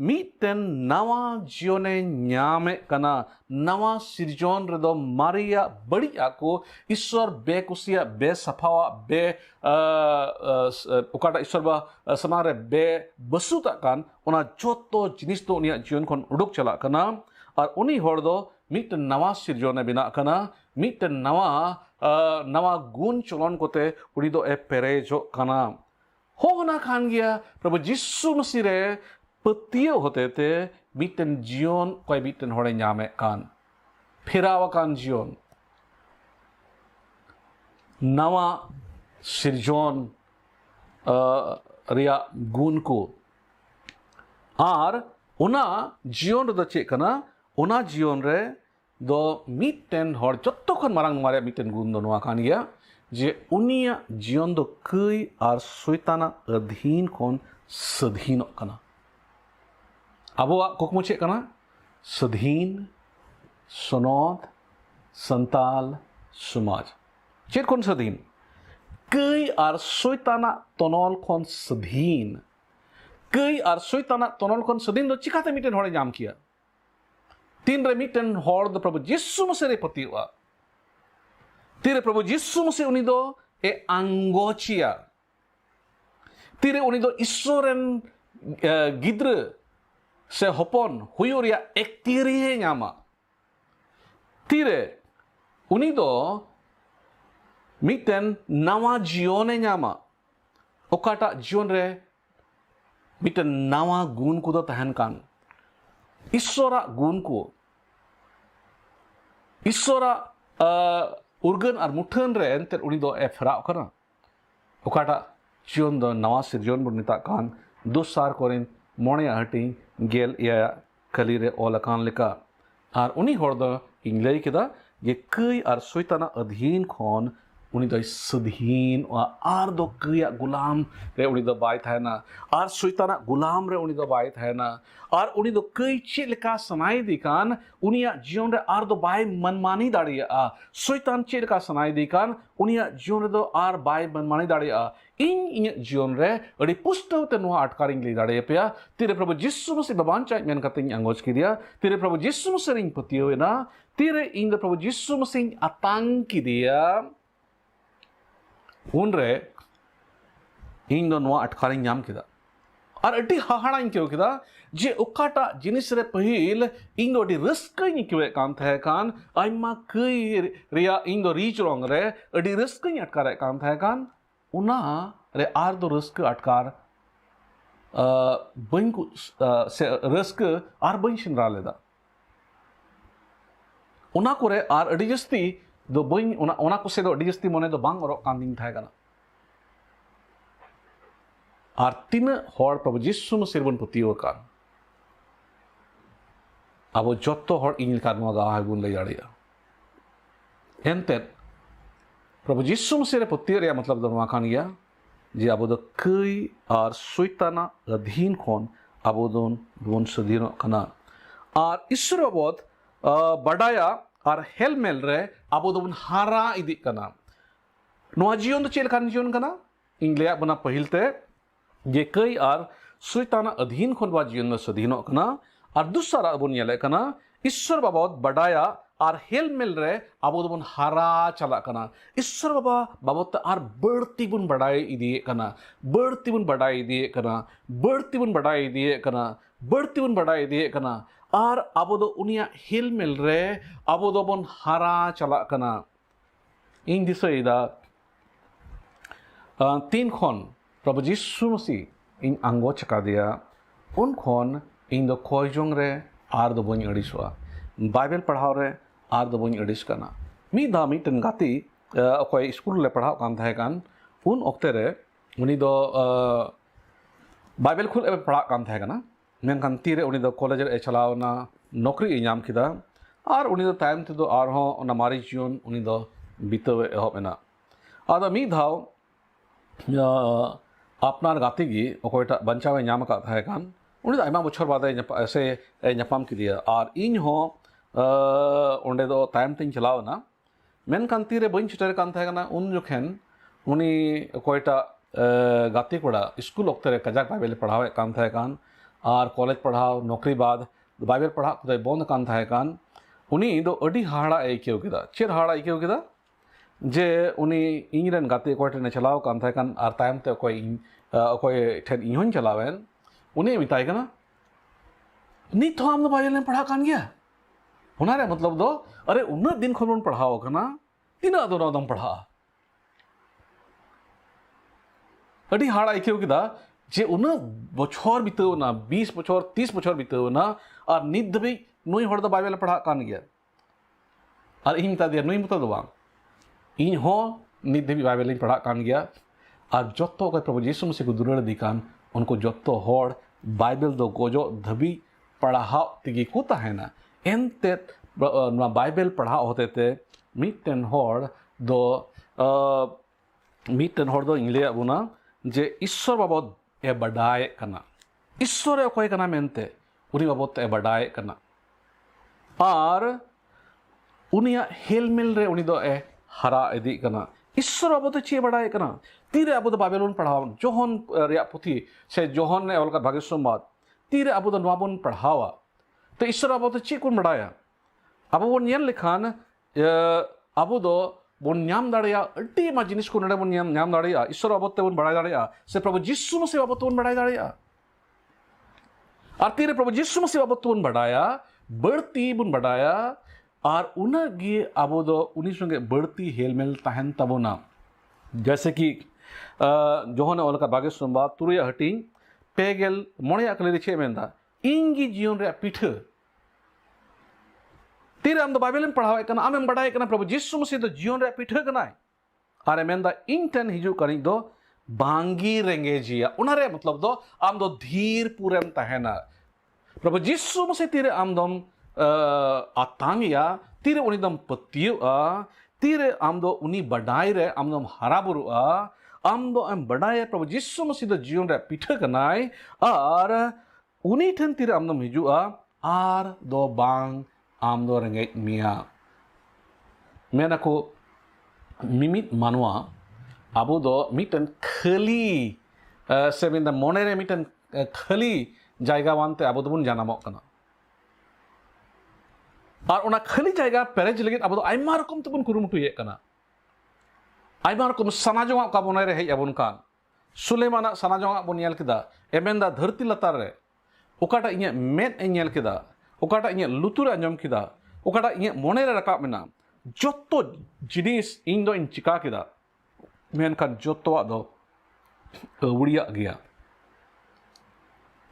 मीटेन नवा जीवने न्यामे कना नवा सिरजोन रे दो मारिया बड़ी आको ईश्वर बेकुसिया बे सफावा बे उकाटा ईश्वर बा समारे बे बसुता कान उना जोतो जिनिस तो उनिया जीवन खन उडुक चला कना और उनी होड़ दो मीटेन नवा सिरजोने बिना कना मीटेन नवा गुण चलन कोते उड़ी दो ए पेरेजो कना होना खान गया प्रभु जिसु मसीह रे पतियो होते थे मीटेन जीवन कोई मीटेन होड़े न्यामे कान फिरावा कान जीवन नवा सिरजोन रिया गुण को आर उना जीवन रे चे कना उना जीवन रे दो मीटेन हर जत्तो खन मारांग मारे मीटेन गुण दो नवा खान गया जे उनिया जीवन दो कई आर शैताना अधीन खन सधीन कना अबो कुकमु चे कना सधीन सनोद संताल समाज चेत खन सधीन कई आर शैताना तनल खन सधीन कई आर शैताना तनल खन सधीन दो चिकाते मीटेन हरे जाम किया तीन रे मीटेन हर दो प्रभु जिसु मसीह रे पतिवा तीरे प्रभु जिसु मसीह उनी दो ए अंगोचिया तीरे उनी दो ईश्वरन गिद्र से हपन हुयोरिया एक्तिरी है न्यामा तीरे उनी दो मीटेन नवा जीवन न्यामा ओकाटा जीवन रे मीटेन नवा गुण को दो तहन कान ईश्वरा गुण को ईश्वरा उर्गन और मुठन रे एंते उनी दो ए फेराव कना ओकाटा जीवन दो नवा सिरजोन बन निता कान दोसार कोरिन मोणे हटी गेल या कली रे ओलकान लेका और उनी होड़ दो इंग्लई केदा ये कई और शैताना अधीन खन उनी दो सधीन आर दो कई गुलाम रे उनी दो बाय थाना और शैताना गुलाम रे उनी दो बाय थाना और उनी दो कई चेलका सनाई दिकान उनिया जीवन रे आर दो बाय मनमानी दाड़िया शैतान चेलका सनाई दिकान उनिया जीवन रे दो आर बाय मनमानी दाड़िया इन जीवन रे अड़ी पुष्टव ते नुआ अटकारिंग ले दाड़े पे तेरे प्रभु जिसु मसीह बबान चाय मेन कतिंग अंगोज की दिया तेरे प्रभु जिसु मसीह रिंग पतियो ना तेरे इन प्रभु जिसु मसीह अतांग की दिया उन रे इन दो नुआ अटकारिंग नाम किदा और अड्डी हाहाड़ा इन क्यों किदा जे उकाटा जिनिस रे पहिल इन दो अड्डी रिस्क इन क्यों कान थे कान आइमा कई रिया इन दो रीच रोंग रे अड्डी रिस्क इन अटकारे कान थे कान उना रे आर दो रिस्क अटकार बंकु से रिस्क आर बंशिन रालेदा उना को रे आर अड्डी जस्ती दो बंग उना को से दो अड्डी जस्ती मोने दो बांग और कांदिंग थे काना और तीन हर प्रभु जिसु मसीह बन पतियो कान अब जत्तो हर इन कान नुआ गाहा गुन ले जाड़िया एंते प्रभु जिसु मसीह रे पतियो रे मतलब दो नुआ कान गया जे अब दो कई और शैताना अधीन खन अब दो बन सधीन कना और ईश्वर बाबत बडाया और हेलमेल रे अब दो बन हारा इदी कना नुआ जीवन दो चेल कान जीवन कना इंग्लिया बना पहिलते ये कई और शैताना अधीन खन बा जीवन सधीन कना और दूसरा बन येले कना ईश्वर बाबत बडाया और हेलमेल रे अब बन हारा चला कना ईश्वर बाबा बाबत और बढ़ती बन बढ़ाई इदिए कना बढ़ती बन बढ़ाई दिए कना बढ़ती बन बढ़ाई दिए कना बढ़ती बन बढ़ाई दिए कना और अब दो उनिया हेलमेल रे अब दो बन हारा चला कना इन दिसइदा तीन खन प्रभु जिसु मसीह इन अंगो चका दिया उन खन इन दो खोजोंग रे आर दो बन अड़िसवा बाइबल पढ़ाओ रे आर दो बन अड़िस कना मी दा मीटन गाती अकोय स्कूल ले पढ़ाओ कान थाहे कान उन ओक्ते रे उनी दो बाइबल खुल ए पढ़ा कान थाहे कना मेनकान तीरे उनी दो कॉलेज रे चलावना नौकरी नाम किदा और उनी दो तायम ते दो आरहों ओना मारी जीवन उनी दो बितावे एहब एना आदा मी धाव अपनार गाते गी ओकोयटा बंचावे नाम का थाहे कान उनी दो आयमा बछर बादे ऐसे ᱧᱟᱯᱟᱢ किदिया और इन हो ओंडे दो तायम तें चलावना मेनखान तीरे बइन सेटर कान थाहे काना उन जोखेन उनी ओकोयटा गाते कोड़ा स्कूल ओक्ते रे कजाक बाइबल पढ़ावे कान थाहे कान और कॉलेज पढ़ाव नौकरी बाद बाइबल पढ़ा खुद बंद कान थाहे कान उनी दो अडी हाड़ा आइकेव किदा चेर हाड़ा आइकेव किदा जे उनी इनरेन गाते कोयटे चलाव कान थाहे कान और तायम ते ओकोय ठेन इहोन चलावेन उनी मिताय कना नित हो आम दो बाइबल पढ़ा कान गया होना रे मतलब दो अरे उन्ना दिन खन बन पढ़ाओ कना तीना दो नदम पढ़ा अडी हाड़ा आइकेव किदा जे उन्ना बछर बितावना 20 बछर 30 बछर बितावना और नित दबे नुई हड़ दो बाइबल पढ़ा कान गया और इन मिता दिया नुई मत दो बांग इन हो नित दबे बाइबल पढ़ा कान गया और जत्तो को प्रभु यीशु मसीह को दुरड़ दिकान उनको जत्तो हड़ बाइबल दो गोजो धबी पढ़ाओ तिगी को ताहेना एनते बाइबल पढ़ाओ होते ते मिटन हड़ दो इंगले अबुना जे ईश्वर बाबद ए बडाय कना ईश्वर अकोय कना मेनते उनी बाबद ए बडाय कना और उनिया हेलमेल रे उनी दो ए हरा इदी कना ईश्वर बाबद चे बडाय कना तीरे अबो दो बाइबल पढ़ाओ जोहन रिया पुथी से जोहन ने ओलका भाग्यसंवाद तीरे अबो दो नवाबन पढ़ावा तो ईश्वर बाबद चे कोन बडाया अब वो नियन लिखान अब दो बोन ᱧᱟᱢ दाड़िया अड्डी मा जिनिस को नडे बोन ᱧᱟᱢ दाड़िया ईश्वर बाबद ते बोन बडाय दाड़िया से प्रभु यीशु मसीह बाबद बोन बडाय दाड़िया और तीरे प्रभु यीशु मसीह बाबद बोन बडाया बढ़ती बोन बडाया और उनगे अब दो उनी संगे बढ़ती हेलमेल ताहन तबोना जैसे कि जोहन ओलका भाग्य संवाद तुरिया हटिंग पेगेल मोणे अकले छे मेंदा इंगी जीवन रे पिठ तीरे आम दो बाइबल पढ़ावे कना आमें बडाय कना प्रभु यीशु मसीह दो जीवन रे पिठ कनाय अरे मेंदा इंटन हिजु करी दो बांगी रेंगेजिया उनारे मतलब दो आम दो धीर पूरम तहना प्रभु यीशु मसीह तीरे आम दम आतांगिया तीरे उनी दम पतियुआ तीरे आम दो उनी बडाय रे आम दम हरा बुरुआ आम दो एम बडाय प्रभु यीशु मसीह दो जीवन रे पिठ कनाय और उनी ठन तीरे आम दम हिजुआ आर दो बांग आम दो रेंगे मिया मेना को मिमित मानवा अब दो मिटन खली से मिंदा मोने रे मिटन खली जायगा वानते अब दो बुन जानामो कना और उना खली जायगा पेरेज लगे अब दो आइमा रकम तबुन कुरुमुटु ये कना आइमा रकम सनाजोंगा का बोने रे हेज अबुन कान सुलेमाना सनाजोंगा बोन नेल किदा एमेंदा धरती लतार रे ओकाटा इnye मेद ए नेल किदा ओकाटा इnye लुतुर आंजम किदा ओकाटा इnye मोने रे रकाब मेना जत्तो जिनिस इन दो इन चिका किदा मेनखान जत्तोआ दो अवड़िया गया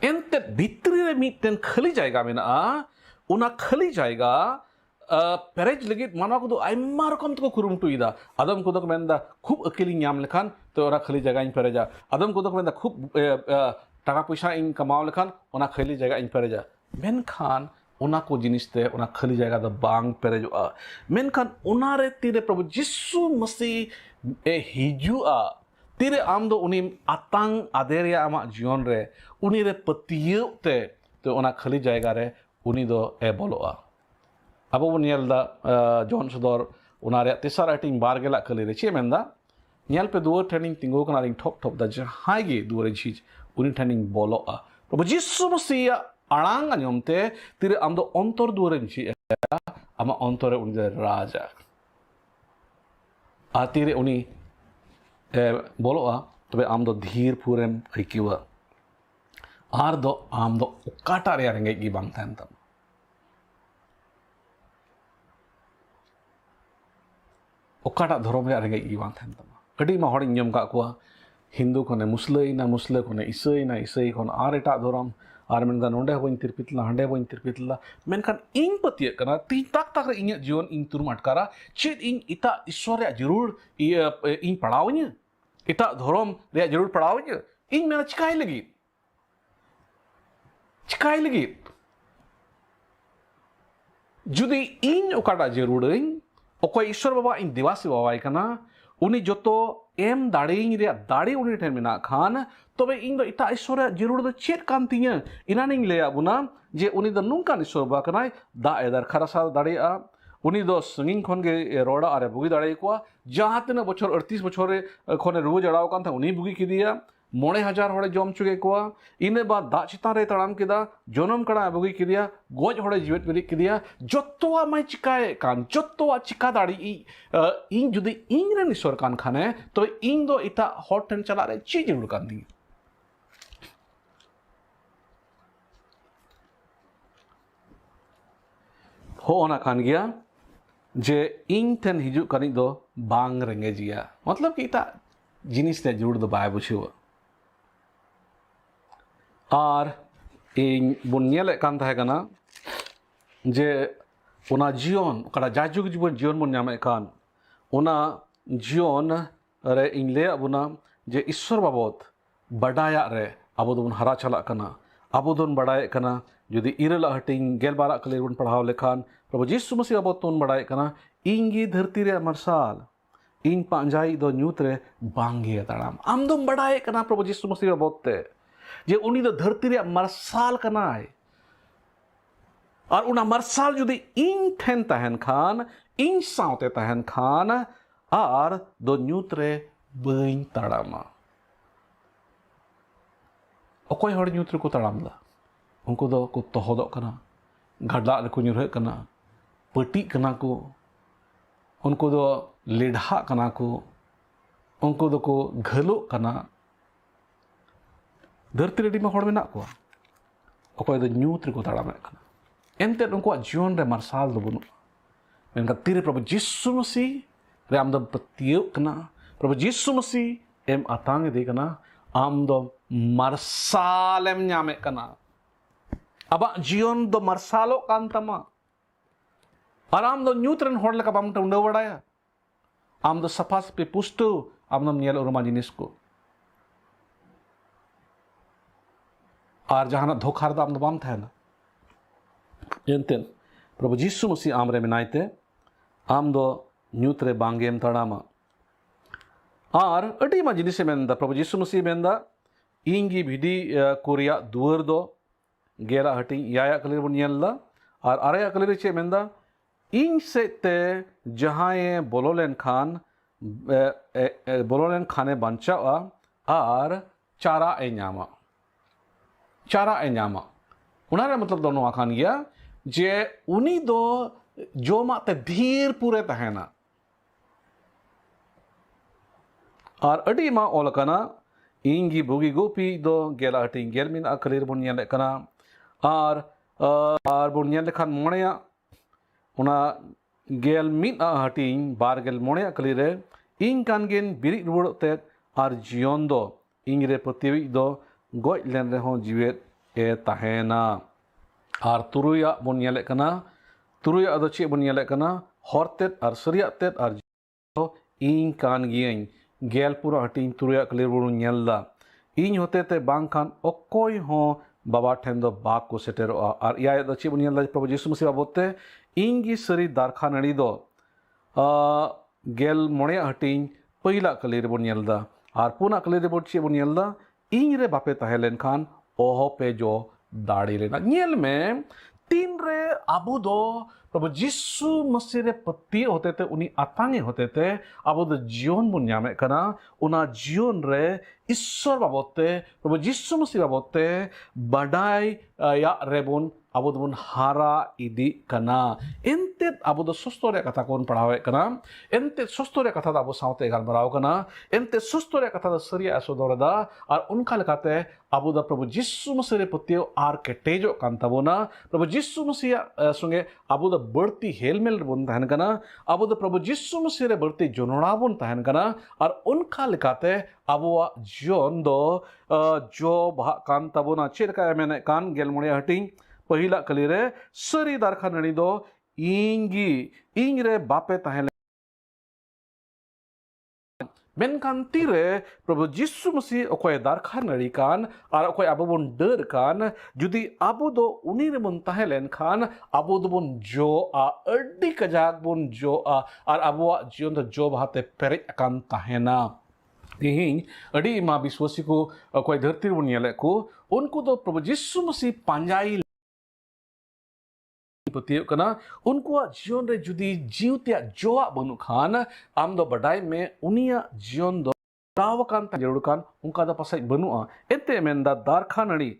एनते भितरी रे मिटन खली जायगा मेना उना खली जायगा पेरेज लगे मानवा को आइमा रकम तो कुरुमुटु इदा आदम को मेंदा खूब अकेली ᱧᱟᱢ लेखान तो ओरा खली जगह इन पेरेजा आदम को मेंदा खूब टाका पैसा इन कमाव लेखान ओना खली जगह इन पेरेजा मेनखान ओना को जिनिसते ओना खली जगह दो बांग पेरेजोआ मेनखान ओना रे तीरे प्रभु यीशु मसीह ए हिजुआ तीरे आम दो उनी आतांग आदेरिया आमा जीवन रे उनी रे पतियुते तो ओना खली जगह रे उनी दो ए बोलोआ अब वो नेलदा जॉन सदर ओना रे तेसार आइटिंग बार गेला खली रे चे मेंदा नेल पे दुवर ट्रेनिंग तिंगो कना रिंग ठोप ठोप दा जहां गे दुवर झीज उनी ट्रेनिंग बोलोआ प्रभु यीशु मसीह आड़ांग आंजमते तीरे आम दो अंतर दुआरे छी आमा अंतरे उनी दे राजा आ तीरे उनी बोलोआ तबे आम दो धीर फुरेम आइकिवा आर दो आम दो ओकाटा रे रेंगे गी बांग थान तम ओकाटा धर्म रे रेंगे गी बांग थान तम कडी मा हड़ नियम का कुआ हिंदू कोने मुस्लिम मुस्लिम कोने ईसाई कोन आर एटा धर्म और मेनदा नोंडे बइन तिरपितला हंडे बइन तिरपितला मेनखान इन पतिय कना ती ताक ताक इन जीवन इन तुरम अटकारा चेद इन इता ईश्वर रे जरूर इन पढ़ावनी इता धर्म रे जरूर पढ़ावनी इन मेना चिकाय लगी जुदी इन ओकाटा जरूरኝ ओको ईश्वर बाबा इन दिवासी बाबाई कना उनी जोतो एम दाड़ेኝ रे दाड़ी उनी ठेन मेना खान तबे इन दो इटा ईश्वर जरूर दो चेक कान तिया इनानिंग लेया बुना जे उनी दो नुंकान ईश्वर बा कनाय दा एदार खरासा दाड़ेया उनी दो संगिंग खन के रोड़ा आरे बुगी दाड़े को जहां तना बछर 38 बछर खने रुज जड़ाव कान था उनी बुगी किदिया 9,000 हड़े जम चुके को इने बाद दा चिता रे तड़ाम किदा जनम कड़ा बुगी किदिया गोज हड़े जीवित बिरि किदिया जत्तोआ मै चिकाए कान जत्तोआ चिका दाड़ी इन जुदी इन रे ईश्वर कान खाने तो इन दो इता हॉट टेन चला रे ची जरूर कान दी हो ओना कान गया जे इन ठेन हिजु कनी दो बांग रेंगेजिया मतलब कि इता जिनिस ने जरूर दो बाय बुझियो और इन बुनियाले कान थाहे कना जे ओना जीवन कड़ा जाजुग जीवन जीवन बन नामे कान ओना जीवन रे इन ले अबुना जे ईश्वर बाबत बडाया रे अबो दोन हरा चला कना अबो दोन बडाय कना जुदी इरल हटिंग गेल बारा कले बन पढ़ाव लेखान प्रभु यीशु मसीह बाबत तोन बडाय कना इंगी धरती रे मरसाल इन पांजाई दो न्यूत रे बांगे ताड़ाम आम दो बडाय कना प्रभु यीशु मसीह बाबत ते जे उनी दो धरती रे मरसाल कनाय और उना मरसाल जुदी इन ठेन तहन खान इन सावते तहन खान और दो न्यूत रे बइन ताड़ामा ओकोय हड़ न्यूत रे को ताड़ाम दा उनको दो को तोहदो कना गडा रे को ᱧᱩᱨᱦᱟᱹᱜ कना पटी कना को उनको दो लेढ़ा कना को उनको दो को घलो कना धरती रेडी में हड़ मेना को ओकोय दो ᱧूत रे को ताड़ाम कना एनते उनको जीवन रे मार्शाल दो बनु मेनका तीरे प्रभु यीशु मसीह रे आम दो पतियो कना प्रभु यीशु मसीह एम आतांग दे कना आम दो मार्शाल एम ᱧामे कना अब जीवन दो मार्शालो कान तमा और आम दो ᱧूतरन हड़ लेका बाम टुंडा बड़ाया आम दो सफा सफी पुष्टु आम दो नियल उरमा जिनिस को और जहां धोखार दा आम दो बाम थाना एनतेन प्रभु यीशु मसीह आम रे मिनाइते आम दो ᱧूत रे बांगेम तड़ामा और अडी मा जिनिस मेंदा प्रभु यीशु मसीह मेंदा इंगी भिडी कोरिया दुवर दो गेरा हटिंग याया कलिर बन येल्ला और आरेया कलिर चे मेंदा इन सेते जहाए बोलोलेन खाने बंचावा और चारा ए ᱧामा उनारे मतलब दोनों आखान गया जे उनी दो जोमा ते धीर पूरे तहना और अडी मा ओलकना इंगी बुगी गोपी दो गेला हटिंग गेल मिन अकलिर बन येले कना और बन येले खान मोणेया उना गेल मिन हटिंग बार गेल मोणेया कलिरे इन कान गेन बिरि रुवड़ते और जीवन दो इंगरे प्रतिवि दो गोय लेन रे हो जीवेत ए तहेना और तुरुया बन येले कना तुरुया दो चे बन येले कना हरतेत और सरियातेत और इन कान गियन गेल पूरा हटिंग तुरुया कलिर बन येलदा इन होते ते बांग खान ओकोय हो बाबा ठेन दो बाग को सेटेरो और या दो चे बन येलदा प्रभु यीशु मसीह बाबते इंगी सरी दारखा नड़ी दो गेल मोणे हटिंग पहिला कलिर बन येलदा और पुना कलिर बन चे बन येलदा इन रे बापे तहेलेन खान ओहो पे जो दाड़ी लेना येल में तीन रे आबू दो प्रभु यीशु मसीह रे पति होते थे उन्हीं आतांगे होते थे आबू दो जीवन बुन ᱧामे कना उना जीवन रे ईश्वर बाबते प्रभु यीशु मसीह बाबते बडाई या रेबुन आबो दोबन हारा इदी कना एनते आबो दो सस्तोरे कथा कोन पढ़ावे कना एनते सस्तोरे कथा आबो सावते गलमराव कना एनते सस्तोरे कथा द सरिया असोदरदा और उनका लकाते आबो द प्रभु यीशु मसीह रे पतियो आर केटेजो कान तबोना प्रभु यीशु मसीह संगे आबो द बढ़ती हेलमेल बन तहन कना आबो द प्रभु यीशु मसीह रे बढ़ती जोनोड़ा बन तहन कना और उनका लकाते आबो जीवन दो जो भा कान तबोना चेरका मेने कान गेलमुड़े हटिंग पहिला कलिरे सरी दारखा नड़ी दो इंगी इंगरे बापे तहले Menkan tire Prabhu Jisu mesti okoy darkhan nari kan ar okoy abo bon der kan judi abo do uni re bon tahelen kan abo do bon jo a erdi kajak bon jo a ar abo jion do jo bahate perik akan tahena Tihin, adi ma biswasi ko okoy dhartir bon yele ko unku do Prabhu Jisu mesti panjai पतियों कना उनको जीवन रे जुदी जीवत्या जोआ बनु खान आम दो बडाई में उनिया जीवन दो रावकान ता जरूर कान उनका दा पसाई बनु आ एते में दा दार खान अड़ी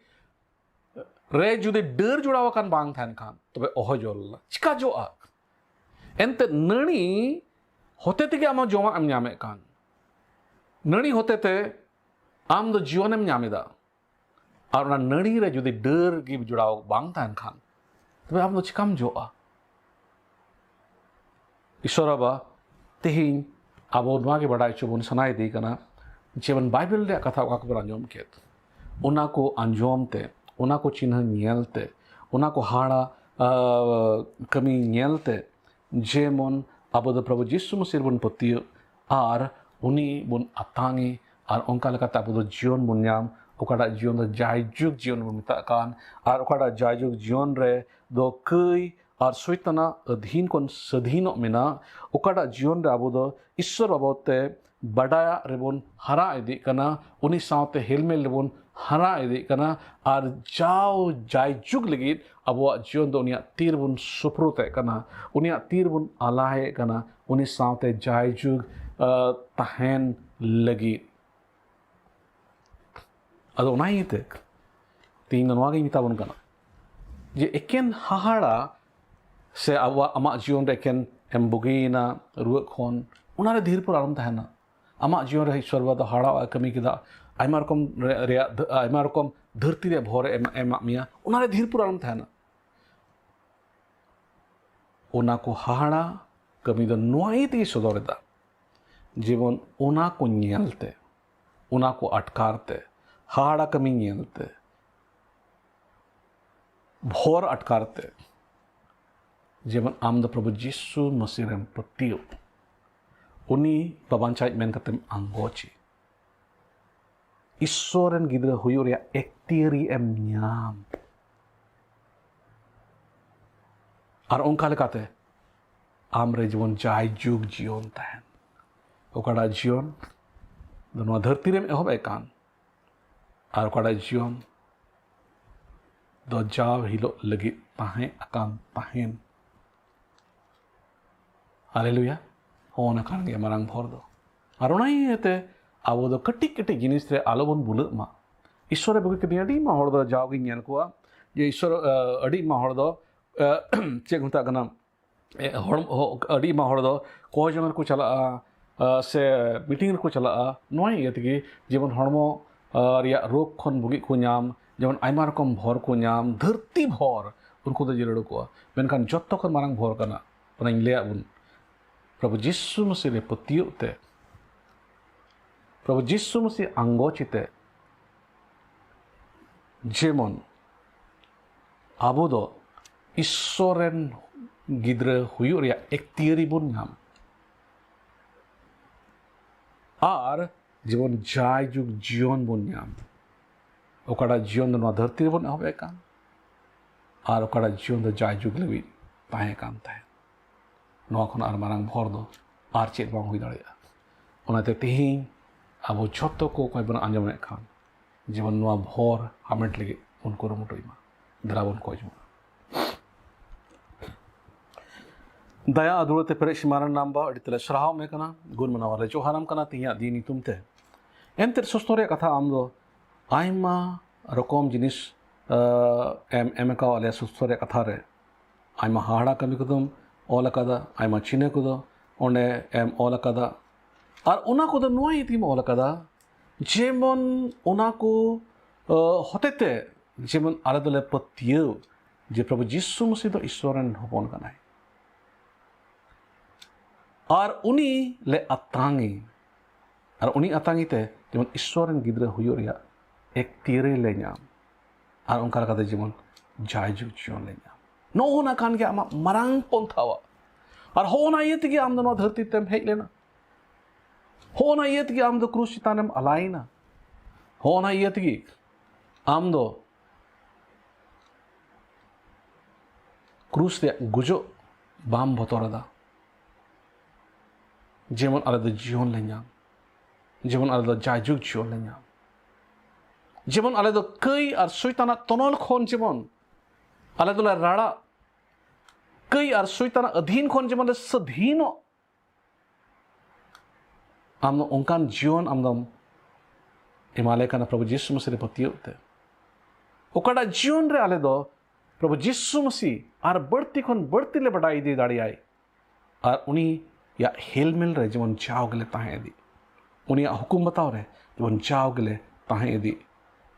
रे जुदी डर जुड़ावकान बांग थान खान तो बे ओह जोल चिका जो आ एंते नणी होते ते के आम जोमा आम न्यामे कान नणी होते ते आम दो जीवन में न्यामे दा और ना नणी रे जुदी डर की जुड़ाव बांग थान खान तबे आप चिकाम जोआ ईश्वर बा तेहिं आबो नवा के बड़ा चुबुन सनाई दी कना जेवन बाइबल रे कथा का को अंजोम केत उना को अंजोम ते उना को चिन्ह नियलते उना को हाड़ा कमी नियलते जेमन आबो द प्रभु यीशु मसीह बुन पतियो आर उनी बुन अतांगी आर उनका लका आबो द जीवन बुन नाम ओकाडा जीवन द जायजुग जीवन बुन मिता कान आर ओकाडा जायजुग जीवन रे दो कई और सोइतना अधीन कोन सधीनो मिना ओकाडा जीवन रे आबो दो ईश्वर बाबते बडाया रेबोन हरा इदी कना उनी सावते हेलमेल रेबोन हरा इदी कना और जाओ जायजुग लगी अबो जीवन दो उनिया तीर बुन सुप्रुते कना उनिया तीर बुन आलाहे कना उनी सावते जायजुग तहन लगी अदो नाई ते तीन नवागी मिता बुन कना जे एकेन हाहाड़ा से आवा अमा जीवन रे एकेन एम बुगीना रुआ खन उनारे धीर पर आरम तहना अमा जीवन रे ईश्वर बा हाड़ा कमी किदा आयमा रकम धरती रे भोर एम मिया उनारे धीर पर आरम तहना उना को हाड़ा कमी दो नोई ती सदोरेदा जीवन उना को नियलते उना को अटकारते हाड़ा कमी नियलते भोर अटकारते जेमन आम द प्रभु यीशु मसीह रेम पतियो उनी बाबांचाई मेन कतेम आंगोची ईश्वरन गिद्र हुयो रे एक्टियरी एम न्याम और उनका लेकाते आम रे जीवन जाय जुग जीवन तहन ओकाडा जीवन दोनों धरती रेम एहोब एकान और ओकाडा जीवन दो जाव हिलो लगी ताहें अकान ताहें हालेलुया होना कान गया मरंग भर दो और उना ही ते आवो दो कटिक कटिक जिनिस रे आलोबन बुलत मा ईश्वर बगे के अडी मा हर दो जाव गी नेल कोआ जे ईश्वर अडी मा हर दो चेक हुता गना अडी मा हर दो को जमन को चला से मीटिंग को चला नोय यतगी जीवन हरमो रिया रोग खन बुगी को नाम जेमन आयमा रकम भर को नाम धरती भर उनको तो जिरड़ को मेनखान जत्तो खन मारंग भर कना उनाइन लेया बुन प्रभु यीशु मसीह रे पतियोते प्रभु यीशु मसीह आंगोचिते जेमन आबो दो ईश्वरन गिद्र हुयो रिया एक्तियरी बुन नाम आर जीवन जाय जुग जीवन बुन नाम ओकाडा जीवन दो धरती बन होबे कान और ओकाडा जीवन दो जाय जुग लगी ताहे कान ताहे नवा खन आर मारंग भर दो आर चेत बांग हुई दाड़िया ओनाते तेहिं आबो झोत्तो को कोई बन आंजम खान जीवन नवा भर हामेट लगे उनको रुमुटोइमा दराबन कोजमा दया अदुरते पेरे शिमारन नामबा अडितले श्राव में कना गुण मनावाले जो हाराम कना तिया दीनी तुमते एंतर सस्तोरे कथा आम दो आयमा रकम जिनिस एम का वाले सस्तोरे कथा रे आयमा हाड़ा कमी कदम ओल कदा आयमा चिने को ओंडे एम ओल कदा और उना को नोई तीम ओल कदा जेमन उना को होतेते जेमन आले दले पतियो जे प्रभु यीशु मसीह दो ईश्वरन होपन कनाय और उनी ले अतांगी और उनी अतांगी ते जेमन ईश्वरन गिद्र हुयो रिया एक तीरे ले नाम और उनका लगा जीवन जायजुग जीवन ले नाम नो होना कान के आमा मरंग पंथावा और होना ये कि आम दोनों धरती तेम हेज लेना Hona ietgi am do krus chitanem alaina. Hona ietgi am do krus re gujo bam botorada. Jemon ale do jion lenyam. Jemon ale do jajug jion lenyam. Jemon ale do kai ar suitana tonol khon jemon ale do la rada kai ar suitana adhin khon jemon le sadhino amno onkan jion amdam Himalaya kana Prabhu Jisu Masih re patiyute okada jion re ale do Prabhu Jisu Masih ar barti khon barti le badai di dadi ai ar uni ya helmel re jemon jao gele tahe di uni ya hukum batao re jemon jao gele tahe di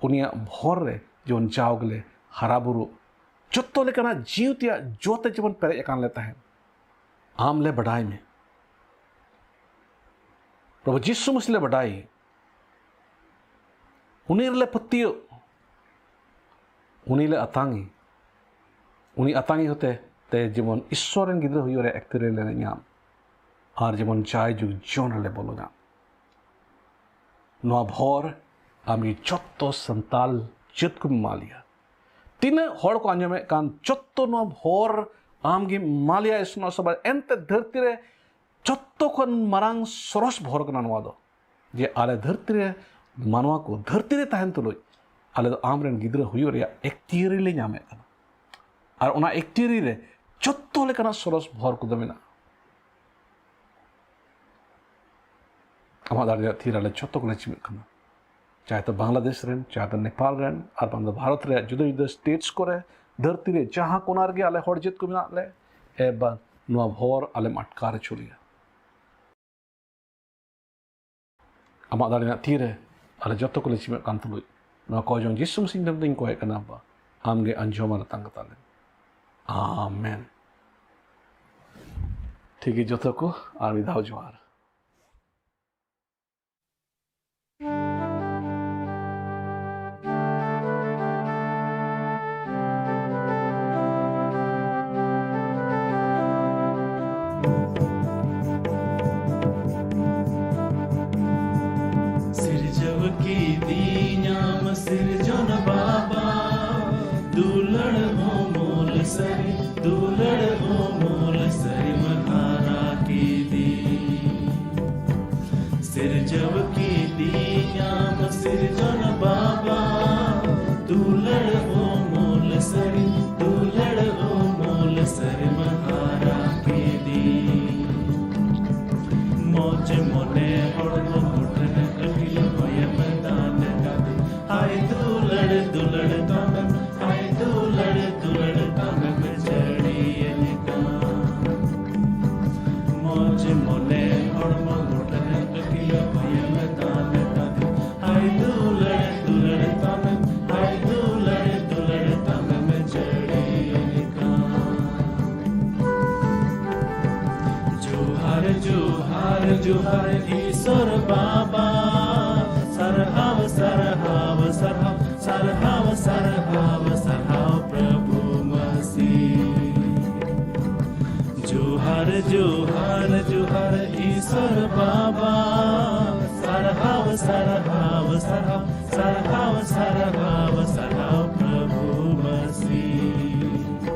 uni ya bhor re jemon jao gele haraburu jotto le kana jiwtia jote jemon pere ekan le tahe am le badai me Prabhu Jisu Masih le badai unir le patiyo uni le atangi uni atangi hote te jemon Iswaren gidra huyo re ektere le nyam ar jemon jai jug jon le bolo nyam noa bhor ami jotto santal jitku malia tina hor ko anjame kan jotto noa bhor amgi malia isno sabar ente dharti re jotto kon marang soros bhor kana noa do je ale dharti re manwa ko dharti re tahen tuloi ale do amren gidra huyo re ektiri le nyame kana ar ona ektiri re jotto le kana soros bhor ko domina amada re thira le jotto ko le chimik kana चाहे तो Bangladesh rain चाहे तो Nepal rain और बंद भारत रे जुदा जुदा states को रे धरती रे जहां कोनार गे आले हरजित को मिना ले एबा नुआ भोर आले मटकार चुलिया अमा दारिना तीरे आले जत्तो को लेचिमे कांतलुई नुआ को जों जिसुम सिंह दम दिन को है कना बा आमगे अंजोमा तंग ताले आमेन ठीक है जत्तो को आर विदाओ जोहार जुहार ईश्वर बाबा सरहाव सरहाव सरहाव सरहाव सरहाव सरहाव प्रभु मसीह जुहार जुहार जुहार ईश्वर बाबा सरहाव सरहाव सरहाव सरहाव सरहाव सरहाव प्रभु मसीह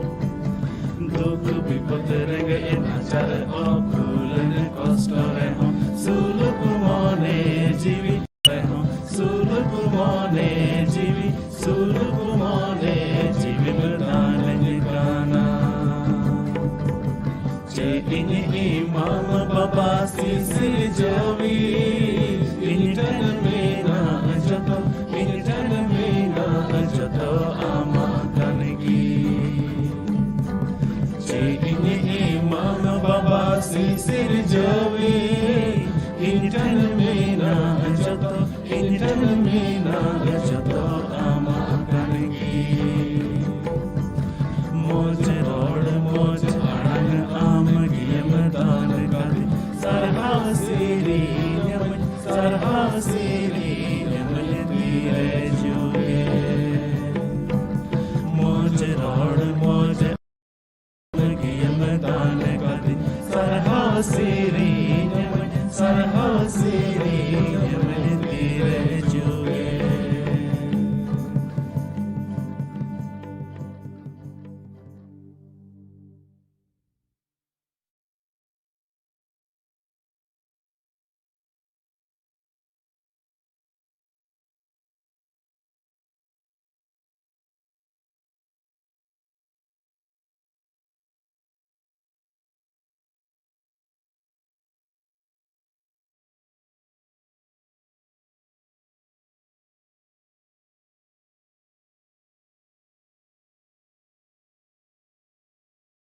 दुख विपद रंग इनाचार अकुलन कष्ट रहो सुलभ मने जीवी रहो सुलभ मने जीवी सुलभ मने जीवी बदान गाना चेकिंग इमाम बाबा सिर जवी इंटन में ना जतो इंटन में ना जतो आमा कनगी चेकिंग इमाम बाबा सिर जवी इंटन में ना जतो आमा कनगी मोज रोड मोज अड़न आम गियम दान कर सरहाव सिरी नमन तीरे जुगे मोज रोड मोज गियम दान कर सरहाव सिरी रे